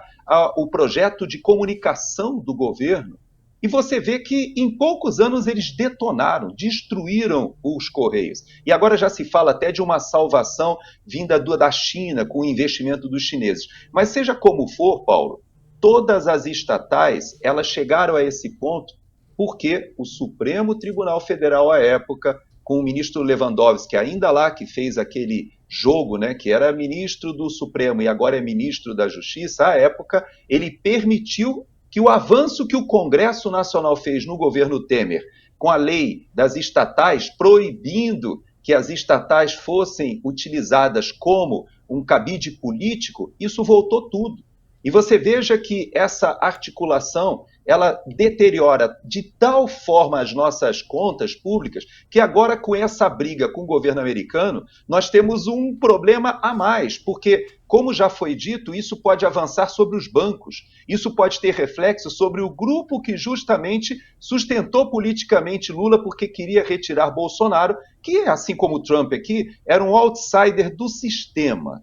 o projeto de comunicação do governo. E você vê que em poucos anos eles detonaram, destruíram os Correios. E agora já se fala até de uma salvação vinda da China, com o investimento dos chineses. Mas seja como for, Paulo, todas as estatais, elas chegaram a esse ponto porque o Supremo Tribunal Federal, à época, com o ministro Lewandowski, ainda lá que fez aquele jogo, né, que era ministro do Supremo e agora é ministro da Justiça, à época, ele permitiu que o avanço que o Congresso Nacional fez no governo Temer, com a lei das estatais, proibindo que as estatais fossem utilizadas como um cabide político, isso voltou tudo. E você veja que essa articulação, ela deteriora de tal forma as nossas contas públicas, que agora com essa briga com o governo americano, nós temos um problema a mais, porque, como já foi dito, isso pode avançar sobre os bancos, isso pode ter reflexo sobre o grupo que justamente sustentou politicamente Lula porque queria retirar Bolsonaro, que, assim como o Trump aqui, era um outsider do sistema.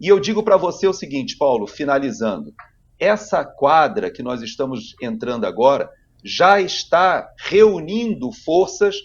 E eu digo para você o seguinte, Paulo, finalizando, essa quadra que nós estamos entrando agora já está reunindo forças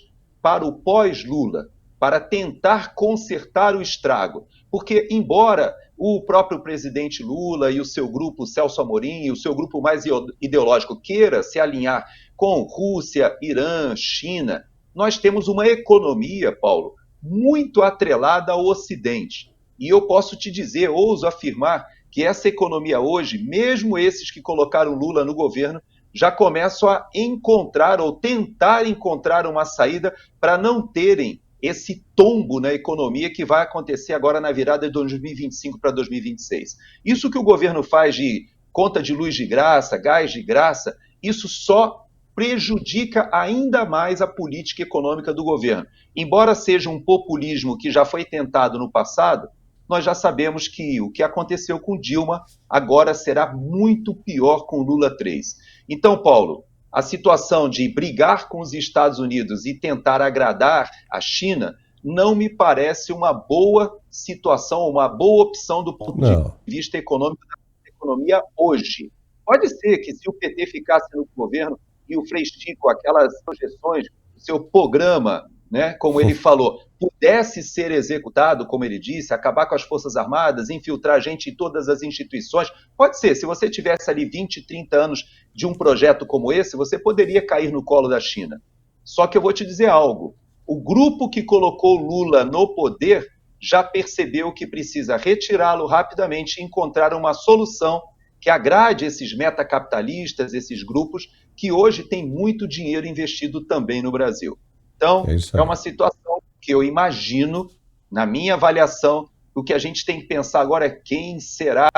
para o pós-Lula, para tentar consertar o estrago. Porque, embora o próprio presidente Lula e o seu grupo, Celso Amorim, e o seu grupo mais ideológico queira se alinhar com Rússia, Irã, China, nós temos uma economia, Paulo, muito atrelada ao Ocidente. E eu posso te dizer, ouso afirmar, que essa economia hoje, mesmo esses que colocaram Lula no governo, já começam a encontrar ou tentar encontrar uma saída para não terem esse tombo na economia que vai acontecer agora na virada de 2025 para 2026. Isso que o governo faz de conta de luz de graça, gás de graça, isso só prejudica ainda mais a política econômica do governo. Embora seja um populismo que já foi tentado no passado, nós já sabemos que o que aconteceu com Dilma agora será muito pior com Lula 3. Então, Paulo, a situação de brigar com os Estados Unidos e tentar agradar a China não me parece uma boa situação, uma boa opção do ponto de vista econômico da economia hoje. Pode ser que se o PT ficasse no governo e o Frei Chico, aquelas projeções, o seu programa, né, como ele falou, pudesse ser executado, como ele disse, acabar com as Forças Armadas, infiltrar gente em todas as instituições. Pode ser, se você tivesse ali 20, 30 anos de um projeto como esse, você poderia cair no colo da China. Só que eu vou te dizer algo, o grupo que colocou Lula no poder já percebeu que precisa retirá-lo rapidamente e encontrar uma solução que agrade esses metacapitalistas, esses grupos que hoje têm muito dinheiro investido também no Brasil. Então, é uma situação que eu imagino, na minha avaliação, o que a gente tem que pensar agora é quem será,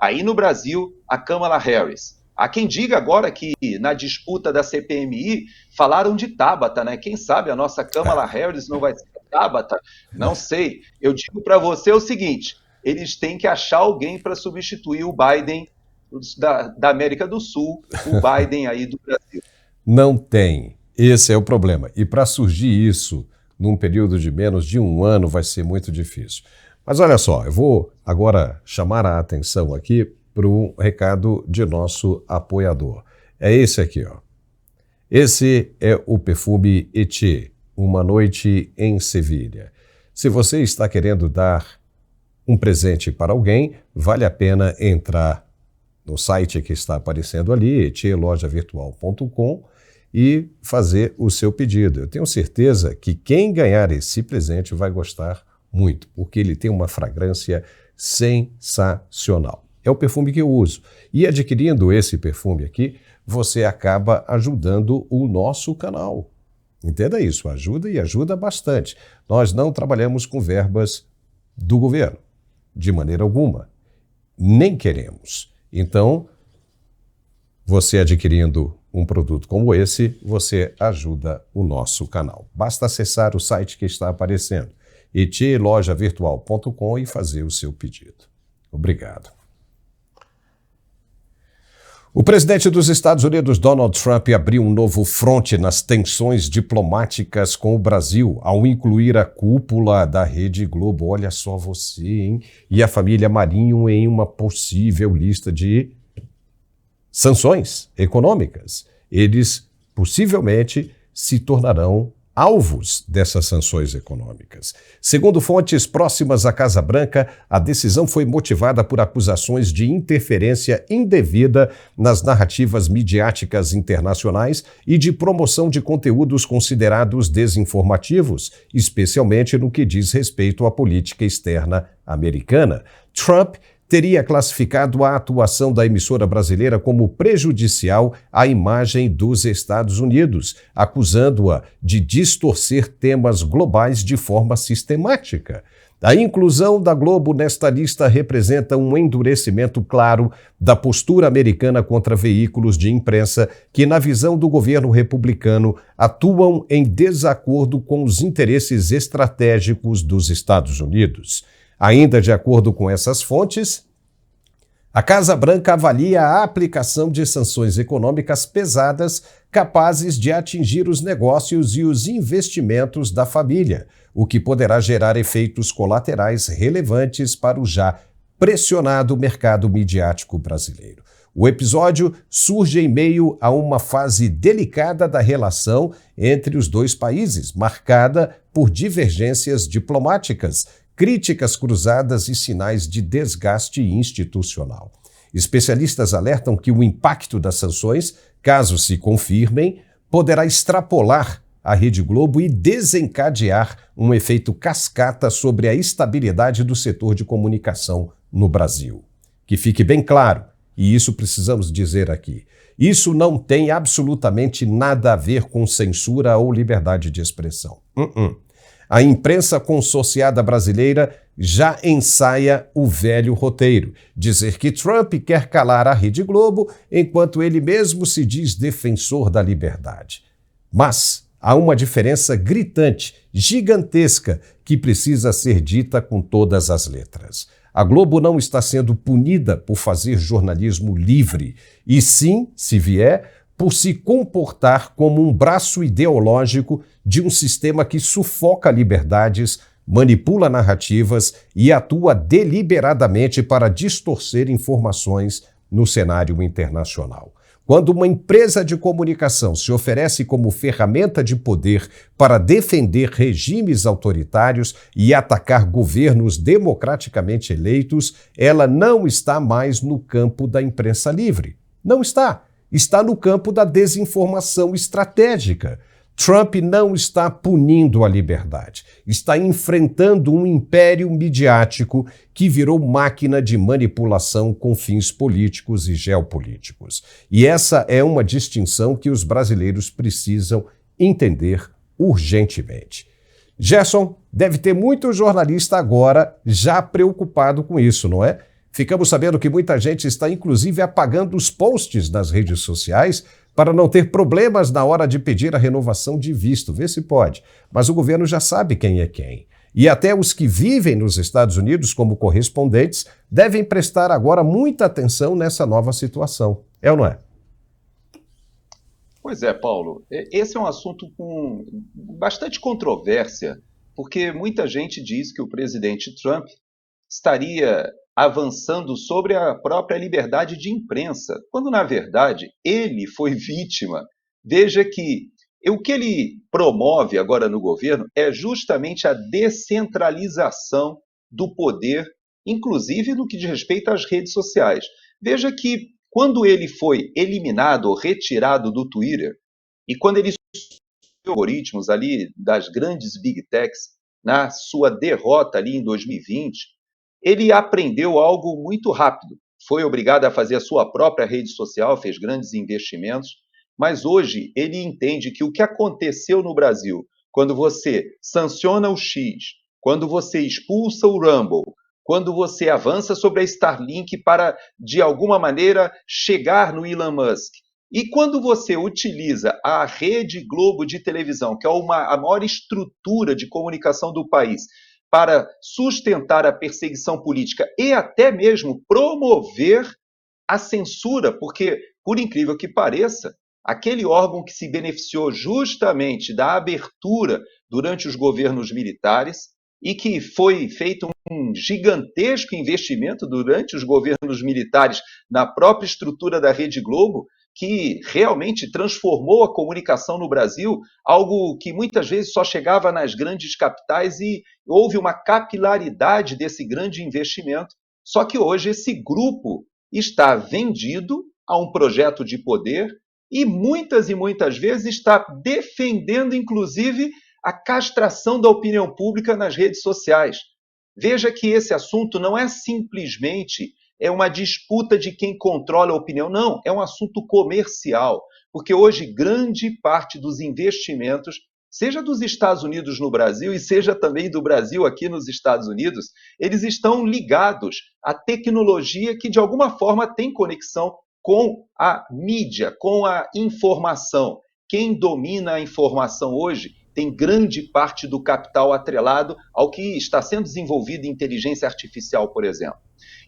aí no Brasil, a Kamala Harris. Há quem diga agora que na disputa da CPMI falaram de Tabata, né? Quem sabe a nossa Kamala Harris não vai ser Tabata? Não sei. Eu digo para você o seguinte, eles têm que achar alguém para substituir o Biden da América do Sul, o Biden aí do Brasil. Não tem. Esse é o problema. E para surgir isso num período de menos de um ano vai ser muito difícil. Mas olha só, eu vou agora chamar a atenção aqui para um recado de nosso apoiador. É esse aqui, ó. Esse é o perfume Ethier, Uma Noite em Sevilha. Se você está querendo dar um presente para alguém, vale a pena entrar no site que está aparecendo ali, ethierlojavirtual.com, e fazer o seu pedido. Eu tenho certeza que quem ganhar esse presente vai gostar muito, porque ele tem uma fragrância sensacional. É o perfume que eu uso. E adquirindo esse perfume aqui, você acaba ajudando o nosso canal. Entenda isso, ajuda e ajuda bastante. Nós não trabalhamos com verbas do governo, de maneira alguma. Nem queremos. Então, você adquirindo um produto como esse, você ajuda o nosso canal. Basta acessar o site que está aparecendo, ethierlojavirtual.com, e fazer o seu pedido. Obrigado. O presidente dos Estados Unidos, Donald Trump, abriu um novo fronte nas tensões diplomáticas com o Brasil, ao incluir a cúpula da Rede Globo, olha só você, hein? E a família Marinho em uma possível lista de sanções econômicas. Eles possivelmente se tornarão alvos dessas sanções econômicas. Segundo fontes próximas à Casa Branca, a decisão foi motivada por acusações de interferência indevida nas narrativas midiáticas internacionais e de promoção de conteúdos considerados desinformativos, especialmente no que diz respeito à política externa americana. Trump teria classificado a atuação da emissora brasileira como prejudicial à imagem dos Estados Unidos, acusando-a de distorcer temas globais de forma sistemática. A inclusão da Globo nesta lista representa um endurecimento claro da postura americana contra veículos de imprensa que, na visão do governo republicano, atuam em desacordo com os interesses estratégicos dos Estados Unidos. Ainda de acordo com essas fontes, a Casa Branca avalia a aplicação de sanções econômicas pesadas capazes de atingir os negócios e os investimentos da família, o que poderá gerar efeitos colaterais relevantes para o já pressionado mercado midiático brasileiro. O episódio surge em meio a uma fase delicada da relação entre os dois países, marcada por divergências diplomáticas, críticas cruzadas e sinais de desgaste institucional. Especialistas alertam que o impacto das sanções, caso se confirmem, poderá extrapolar a Rede Globo e desencadear um efeito cascata sobre a estabilidade do setor de comunicação no Brasil. Que fique bem claro, e isso precisamos dizer aqui, isso não tem absolutamente nada a ver com censura ou liberdade de expressão. A imprensa consorciada brasileira já ensaia o velho roteiro, dizer que Trump quer calar a Rede Globo enquanto ele mesmo se diz defensor da liberdade. Mas há uma diferença gritante, gigantesca, que precisa ser dita com todas as letras. A Globo não está sendo punida por fazer jornalismo livre, e sim, se vier, por se comportar como um braço ideológico de um sistema que sufoca liberdades, manipula narrativas e atua deliberadamente para distorcer informações no cenário internacional. Quando uma empresa de comunicação se oferece como ferramenta de poder para defender regimes autoritários e atacar governos democraticamente eleitos, ela não está mais no campo da imprensa livre. Não está. Está no campo da desinformação estratégica. Trump não está punindo a liberdade, está enfrentando um império midiático que virou máquina de manipulação com fins políticos e geopolíticos. E essa é uma distinção que os brasileiros precisam entender urgentemente. Gerson, deve ter muito jornalista agora já preocupado com isso, não é? Ficamos sabendo que muita gente está inclusive apagando os posts nas redes sociais para não ter problemas na hora de pedir a renovação de visto. Vê se pode. Mas o governo já sabe quem é quem. E até os que vivem nos Estados Unidos como correspondentes devem prestar agora muita atenção nessa nova situação. É ou não é? Pois é, Paulo. Esse é um assunto com bastante controvérsia, porque muita gente diz que o presidente Trump estaria avançando sobre a própria liberdade de imprensa, quando, na verdade, ele foi vítima. Veja que o que ele promove agora no governo é justamente a descentralização do poder, inclusive no que diz respeito às redes sociais. Veja que, quando ele foi eliminado ou retirado do Twitter, e quando ele algoritmos ali das grandes big techs, na sua derrota ali em 2020, ele aprendeu algo muito rápido. Foi obrigado a fazer a sua própria rede social, fez grandes investimentos, mas hoje ele entende que o que aconteceu no Brasil, quando você sanciona o X, quando você expulsa o Rumble, quando você avança sobre a Starlink para, de alguma maneira, chegar no Elon Musk, e quando você utiliza a Rede Globo de televisão, que é a maior estrutura de comunicação do país, para sustentar a perseguição política e até mesmo promover a censura, porque, por incrível que pareça, aquele órgão que se beneficiou justamente da abertura durante os governos militares e que foi feito um gigantesco investimento durante os governos militares na própria estrutura da Rede Globo, que realmente transformou a comunicação no Brasil, algo que muitas vezes só chegava nas grandes capitais, e houve uma capilaridade desse grande investimento. Só que hoje esse grupo está vendido a um projeto de poder e muitas vezes está defendendo, inclusive, a castração da opinião pública nas redes sociais. Veja que esse assunto não é simplesmente uma disputa de quem controla a opinião, não, é um assunto comercial, porque hoje grande parte dos investimentos, seja dos Estados Unidos no Brasil e seja também do Brasil aqui nos Estados Unidos, eles estão ligados à tecnologia que de alguma forma tem conexão com a mídia, com a informação. Quem domina a informação hoje tem grande parte do capital atrelado ao que está sendo desenvolvido em inteligência artificial, por exemplo.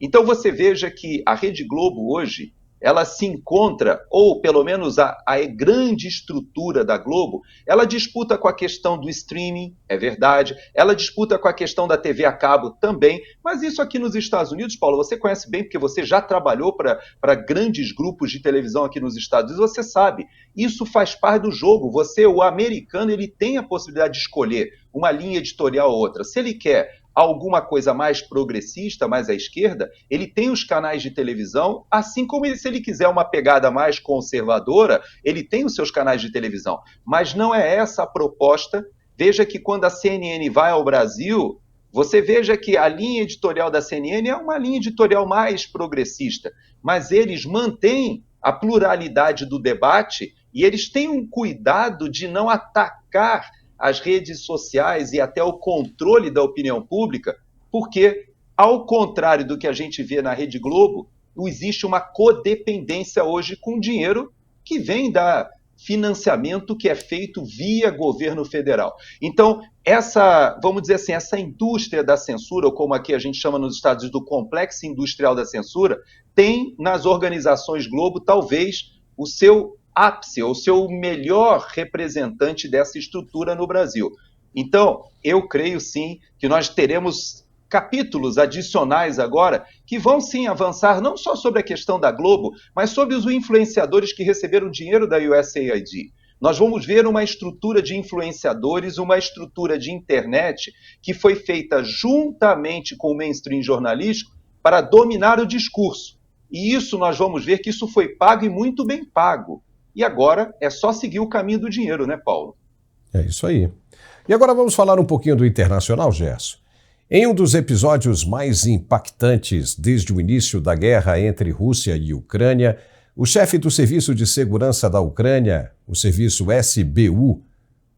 Então você veja que a Rede Globo hoje, ela se encontra, ou pelo menos a grande estrutura da Globo, ela disputa com a questão do streaming, é verdade, ela disputa com a questão da TV a cabo também, mas isso aqui nos Estados Unidos, Paulo, você conhece bem, porque você já trabalhou para grandes grupos de televisão aqui nos Estados Unidos, você sabe, isso faz parte do jogo. O americano, ele tem a possibilidade de escolher uma linha editorial ou outra. Se ele quer alguma coisa mais progressista, mais à esquerda, ele tem os canais de televisão, assim como se ele quiser uma pegada mais conservadora, ele tem os seus canais de televisão. Mas não é essa a proposta. Veja que quando a CNN vai ao Brasil, você veja que a linha editorial da CNN é uma linha editorial mais progressista, mas eles mantêm a pluralidade do debate e eles têm um cuidado de não atacar as redes sociais e até o controle da opinião pública, porque, ao contrário do que a gente vê na Rede Globo, existe uma codependência hoje com dinheiro que vem da financiamento que é feito via governo federal. Então, vamos dizer assim, essa indústria da censura, ou como aqui a gente chama nos Estados Unidos do complexo industrial da censura, tem nas organizações Globo talvez o seu ápice, ou seu melhor representante dessa estrutura no Brasil. Então, eu creio sim que nós teremos capítulos adicionais agora que vão sim avançar não só sobre a questão da Globo, mas sobre os influenciadores que receberam dinheiro da USAID. Nós vamos ver uma estrutura de influenciadores, uma estrutura de internet que foi feita juntamente com o mainstream jornalístico para dominar o discurso. E isso nós vamos ver que isso foi pago e muito bem pago. E agora é só seguir o caminho do dinheiro, né, Paulo? É isso aí. E agora vamos falar um pouquinho do internacional, Gerson. Em um dos episódios mais impactantes desde o início da guerra entre Rússia e Ucrânia, o chefe do Serviço de Segurança da Ucrânia, o serviço SBU,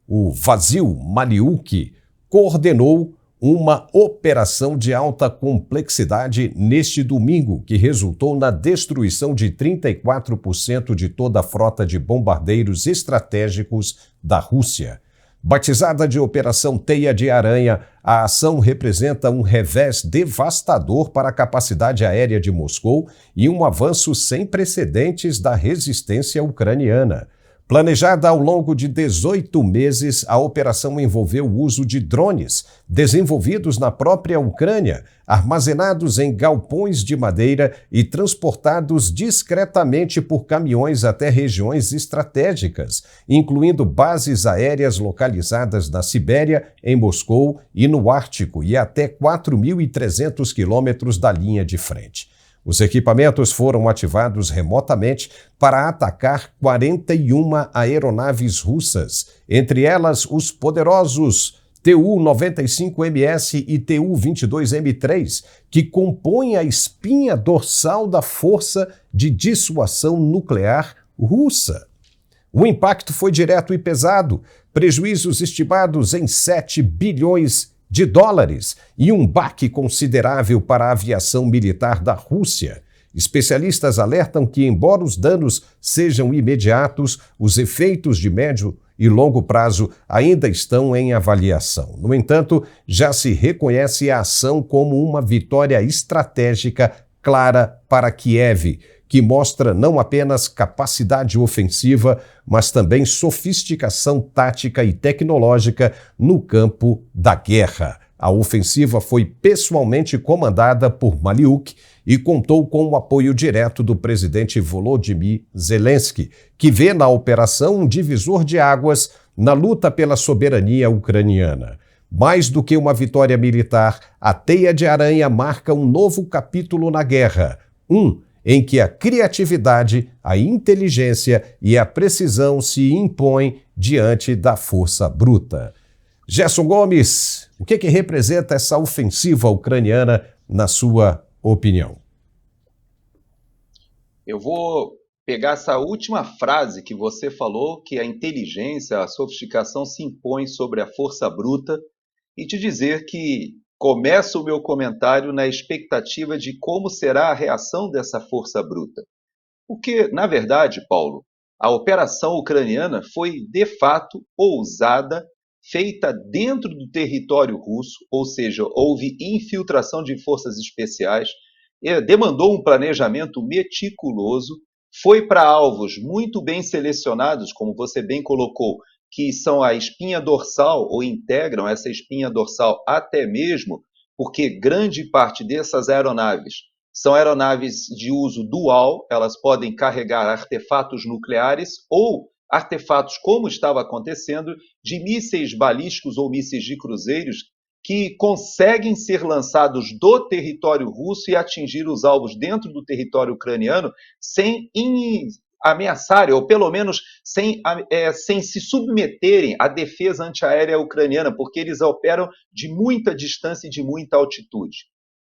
o Vasil Mariuk, coordenou uma operação de alta complexidade neste domingo, que resultou na destruição de 34% de toda a frota de bombardeiros estratégicos da Rússia. Batizada de Operação Teia de Aranha, a ação representa um revés devastador para a capacidade aérea de Moscou e um avanço sem precedentes da resistência ucraniana. Planejada ao longo de 18 meses, a operação envolveu o uso de drones, desenvolvidos na própria Ucrânia, armazenados em galpões de madeira e transportados discretamente por caminhões até regiões estratégicas, incluindo bases aéreas localizadas na Sibéria, em Moscou e no Ártico, e até 4.300 quilômetros da linha de frente. Os equipamentos foram ativados remotamente para atacar 41 aeronaves russas, entre elas os poderosos Tu-95MS e Tu-22M3, que compõem a espinha dorsal da Força de Dissuasão Nuclear russa. O impacto foi direto e pesado, prejuízos estimados em 7 bilhões de dólares e um baque considerável para a aviação militar da Rússia. Especialistas alertam que, embora os danos sejam imediatos, os efeitos de médio e longo prazo ainda estão em avaliação. No entanto, já se reconhece a ação como uma vitória estratégica clara para Kiev, que mostra não apenas capacidade ofensiva, mas também sofisticação tática e tecnológica no campo da guerra. A ofensiva foi pessoalmente comandada por Maliuk e contou com o apoio direto do presidente Volodymyr Zelensky, que vê na operação um divisor de águas na luta pela soberania ucraniana. Mais do que uma vitória militar, a teia de aranha marca um novo capítulo na guerra, em que a criatividade, a inteligência e a precisão se impõem diante da força bruta. Gerson Gomes, o que representa essa ofensiva ucraniana, na sua opinião? Eu vou pegar essa última frase que você falou, que a inteligência, a sofisticação se impõe sobre a força bruta, e te dizer que começo o meu comentário na expectativa de como será a reação dessa força bruta. Porque, na verdade, Paulo, a operação ucraniana foi, de fato, ousada, feita dentro do território russo, ou seja, houve infiltração de forças especiais, demandou um planejamento meticuloso, foi para alvos muito bem selecionados, como você bem colocou, que são a espinha dorsal, ou integram essa espinha dorsal até mesmo, porque grande parte dessas aeronaves são aeronaves de uso dual, elas podem carregar artefatos nucleares ou artefatos, como estava acontecendo, de mísseis balísticos ou mísseis de cruzeiros que conseguem ser lançados do território russo e atingir os alvos dentro do território ucraniano sem ameaçarem, ou pelo menos sem se submeterem à defesa antiaérea ucraniana, porque eles operam de muita distância e de muita altitude.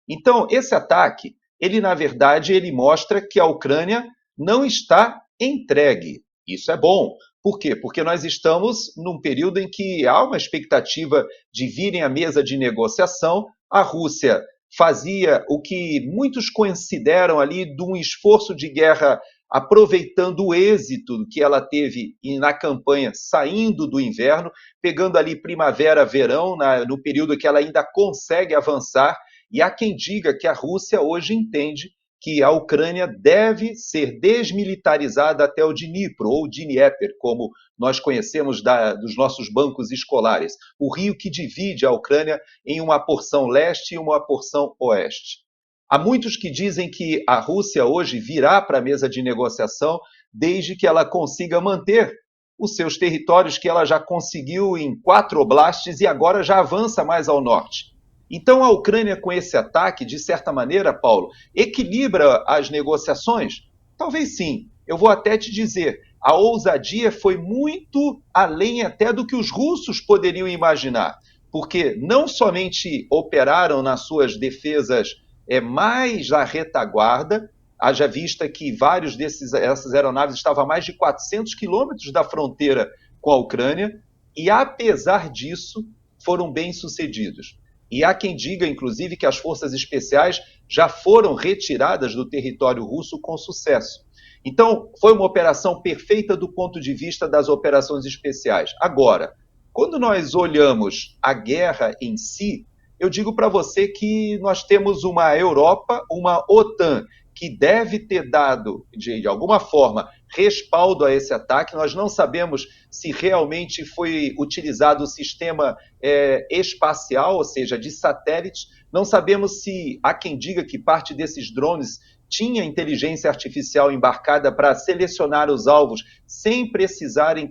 Então, esse ataque, na verdade, ele mostra que a Ucrânia não está entregue. Isso é bom. Por quê? Porque nós estamos num período em que há uma expectativa de virem à mesa de negociação. A Rússia fazia o que muitos consideram ali de um esforço de guerra, aproveitando o êxito que ela teve na campanha, saindo do inverno, pegando ali primavera, verão, no período que ela ainda consegue avançar. E há quem diga que a Rússia hoje entende que a Ucrânia deve ser desmilitarizada até o Dnipro, ou Dnieper, como nós conhecemos dos nossos bancos escolares, o rio que divide a Ucrânia em uma porção leste e uma porção oeste. Há muitos que dizem que a Rússia hoje virá para a mesa de negociação desde que ela consiga manter os seus territórios que ela já conseguiu em 4 oblastes e agora já avança mais ao norte. Então, a Ucrânia, com esse ataque, de certa maneira, Paulo, equilibra as negociações? Talvez sim. Eu vou até te dizer, a ousadia foi muito além até do que os russos poderiam imaginar, porque não somente operaram nas suas defesas mais à retaguarda, haja vista que vários dessas aeronaves estavam a mais de 400 quilômetros da fronteira com a Ucrânia, e apesar disso, foram bem-sucedidos. E há quem diga, inclusive, que as forças especiais já foram retiradas do território russo com sucesso. Então, foi uma operação perfeita do ponto de vista das operações especiais. Agora, quando nós olhamos a guerra em si, eu digo para você que nós temos uma Europa, uma OTAN, que deve ter dado, de alguma forma, respaldo a esse ataque. Nós não sabemos se realmente foi utilizado o sistema espacial, ou seja, de satélites. Não sabemos se há quem diga que parte desses drones tinha inteligência artificial embarcada para selecionar os alvos sem precisarem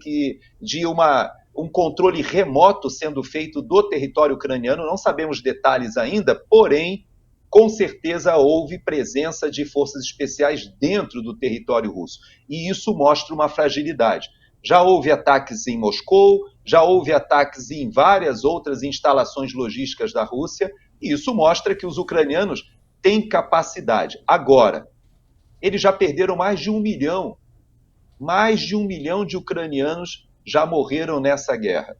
de um controle remoto sendo feito do território ucraniano. Não sabemos detalhes ainda, porém, com certeza houve presença de forças especiais dentro do território russo. E isso mostra uma fragilidade. Já houve ataques em Moscou, já houve ataques em várias outras instalações logísticas da Rússia, e isso mostra que os ucranianos têm capacidade. Agora, eles já perderam mais de 1 milhão. Mais de 1 milhão de ucranianos já morreram nessa guerra.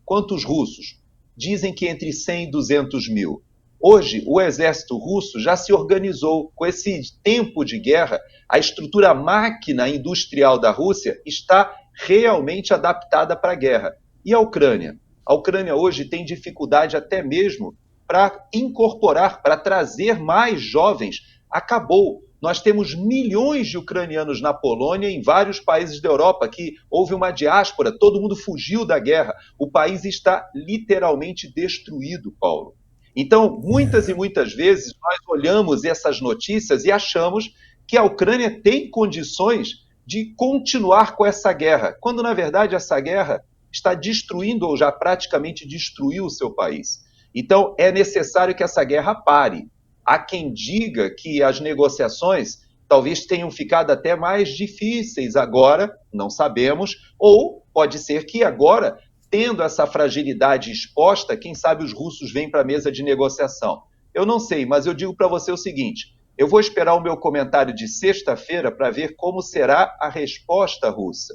Quantos russos? Dizem que entre 100 e 200 mil. Hoje, o exército russo já se organizou. Com esse tempo de guerra, a estrutura máquina industrial da Rússia está realmente adaptada para a guerra. E a Ucrânia? A Ucrânia hoje tem dificuldade até mesmo para incorporar, para trazer mais jovens. Acabou. Nós temos milhões de ucranianos na Polônia e em vários países da Europa, que houve uma diáspora, todo mundo fugiu da guerra. O país está literalmente destruído, Paulo. Então, muitas e muitas vezes, nós olhamos essas notícias e achamos que a Ucrânia tem condições de continuar com essa guerra, quando, na verdade, essa guerra está destruindo ou já praticamente destruiu o seu país. Então, é necessário que essa guerra pare. Há quem diga que as negociações talvez tenham ficado até mais difíceis agora, não sabemos, ou pode ser que agora, tendo essa fragilidade exposta, quem sabe os russos vêm para a mesa de negociação. Eu não sei, mas eu digo para você o seguinte, eu vou esperar o meu comentário de sexta-feira para ver como será a resposta russa.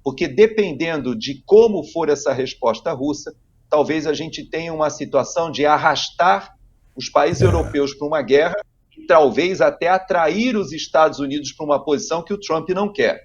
Porque dependendo de como for essa resposta russa, talvez a gente tenha uma situação de arrastar os países europeus para uma guerra e talvez até atrair os Estados Unidos para uma posição que o Trump não quer.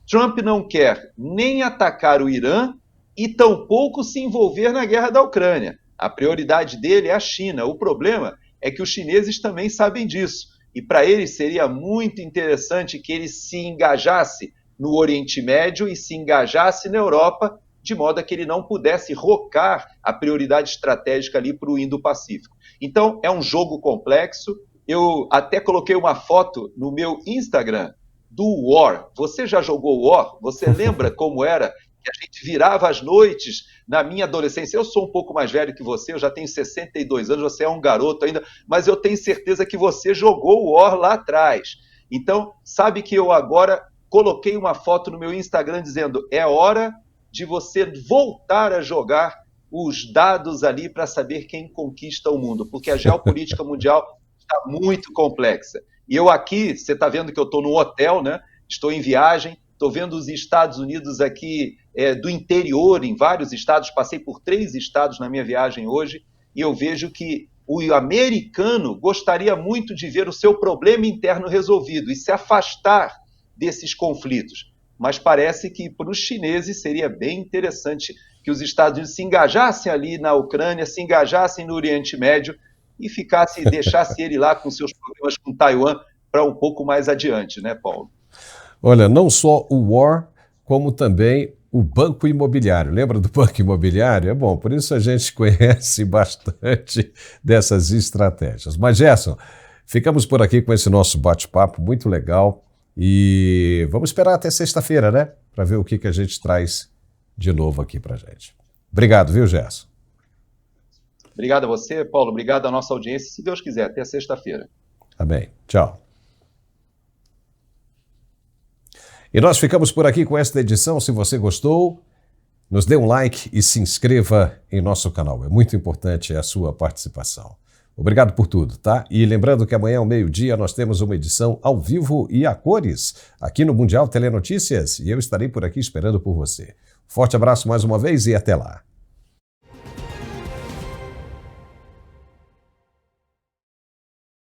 Trump não quer nem atacar o Irã e tampouco se envolver na guerra da Ucrânia. A prioridade dele é a China. O problema é que os chineses também sabem disso. E para eles seria muito interessante que ele se engajasse no Oriente Médio e se engajasse na Europa, de modo a que ele não pudesse rocar a prioridade estratégica ali para o Indo-Pacífico. Então, é um jogo complexo. Eu até coloquei uma foto no meu Instagram do War. Você já jogou War? Você lembra como era que a gente virava as noites na minha adolescência? Eu sou um pouco mais velho que você, eu já tenho 62 anos, você é um garoto ainda, mas eu tenho certeza que você jogou War lá atrás. Então, sabe que eu agora coloquei uma foto no meu Instagram dizendo é hora de você voltar a jogar os dados ali para saber quem conquista o mundo, porque a geopolítica mundial está muito complexa. E eu aqui, você está vendo que eu estou no hotel, né? Estou em viagem, estou vendo os Estados Unidos aqui do interior, em vários estados, passei por 3 estados na minha viagem hoje, e eu vejo que o americano gostaria muito de ver o seu problema interno resolvido e se afastar desses conflitos. Mas parece que para os chineses seria bem interessante que os Estados Unidos se engajassem ali na Ucrânia, se engajassem no Oriente Médio e deixasse ele lá com seus problemas com Taiwan para um pouco mais adiante, né, Paulo? Olha, não só o War, como também o Banco Imobiliário. Lembra do Banco Imobiliário? É bom, por isso a gente conhece bastante dessas estratégias. Mas, Gerson, ficamos por aqui com esse nosso bate-papo muito legal e vamos esperar até sexta-feira, né? Para ver o que a gente traz de novo aqui para a gente. Obrigado, viu, Gerson? Obrigado a você, Paulo. Obrigado à nossa audiência. Se Deus quiser, até sexta-feira. Amém. Tchau. E nós ficamos por aqui com esta edição. Se você gostou, nos dê um like e se inscreva em nosso canal. É muito importante a sua participação. Obrigado por tudo, tá? E lembrando que amanhã ao meio-dia nós temos uma edição ao vivo e a cores aqui no Mundial Telenotícias e eu estarei por aqui esperando por você. Forte abraço mais uma vez e até lá.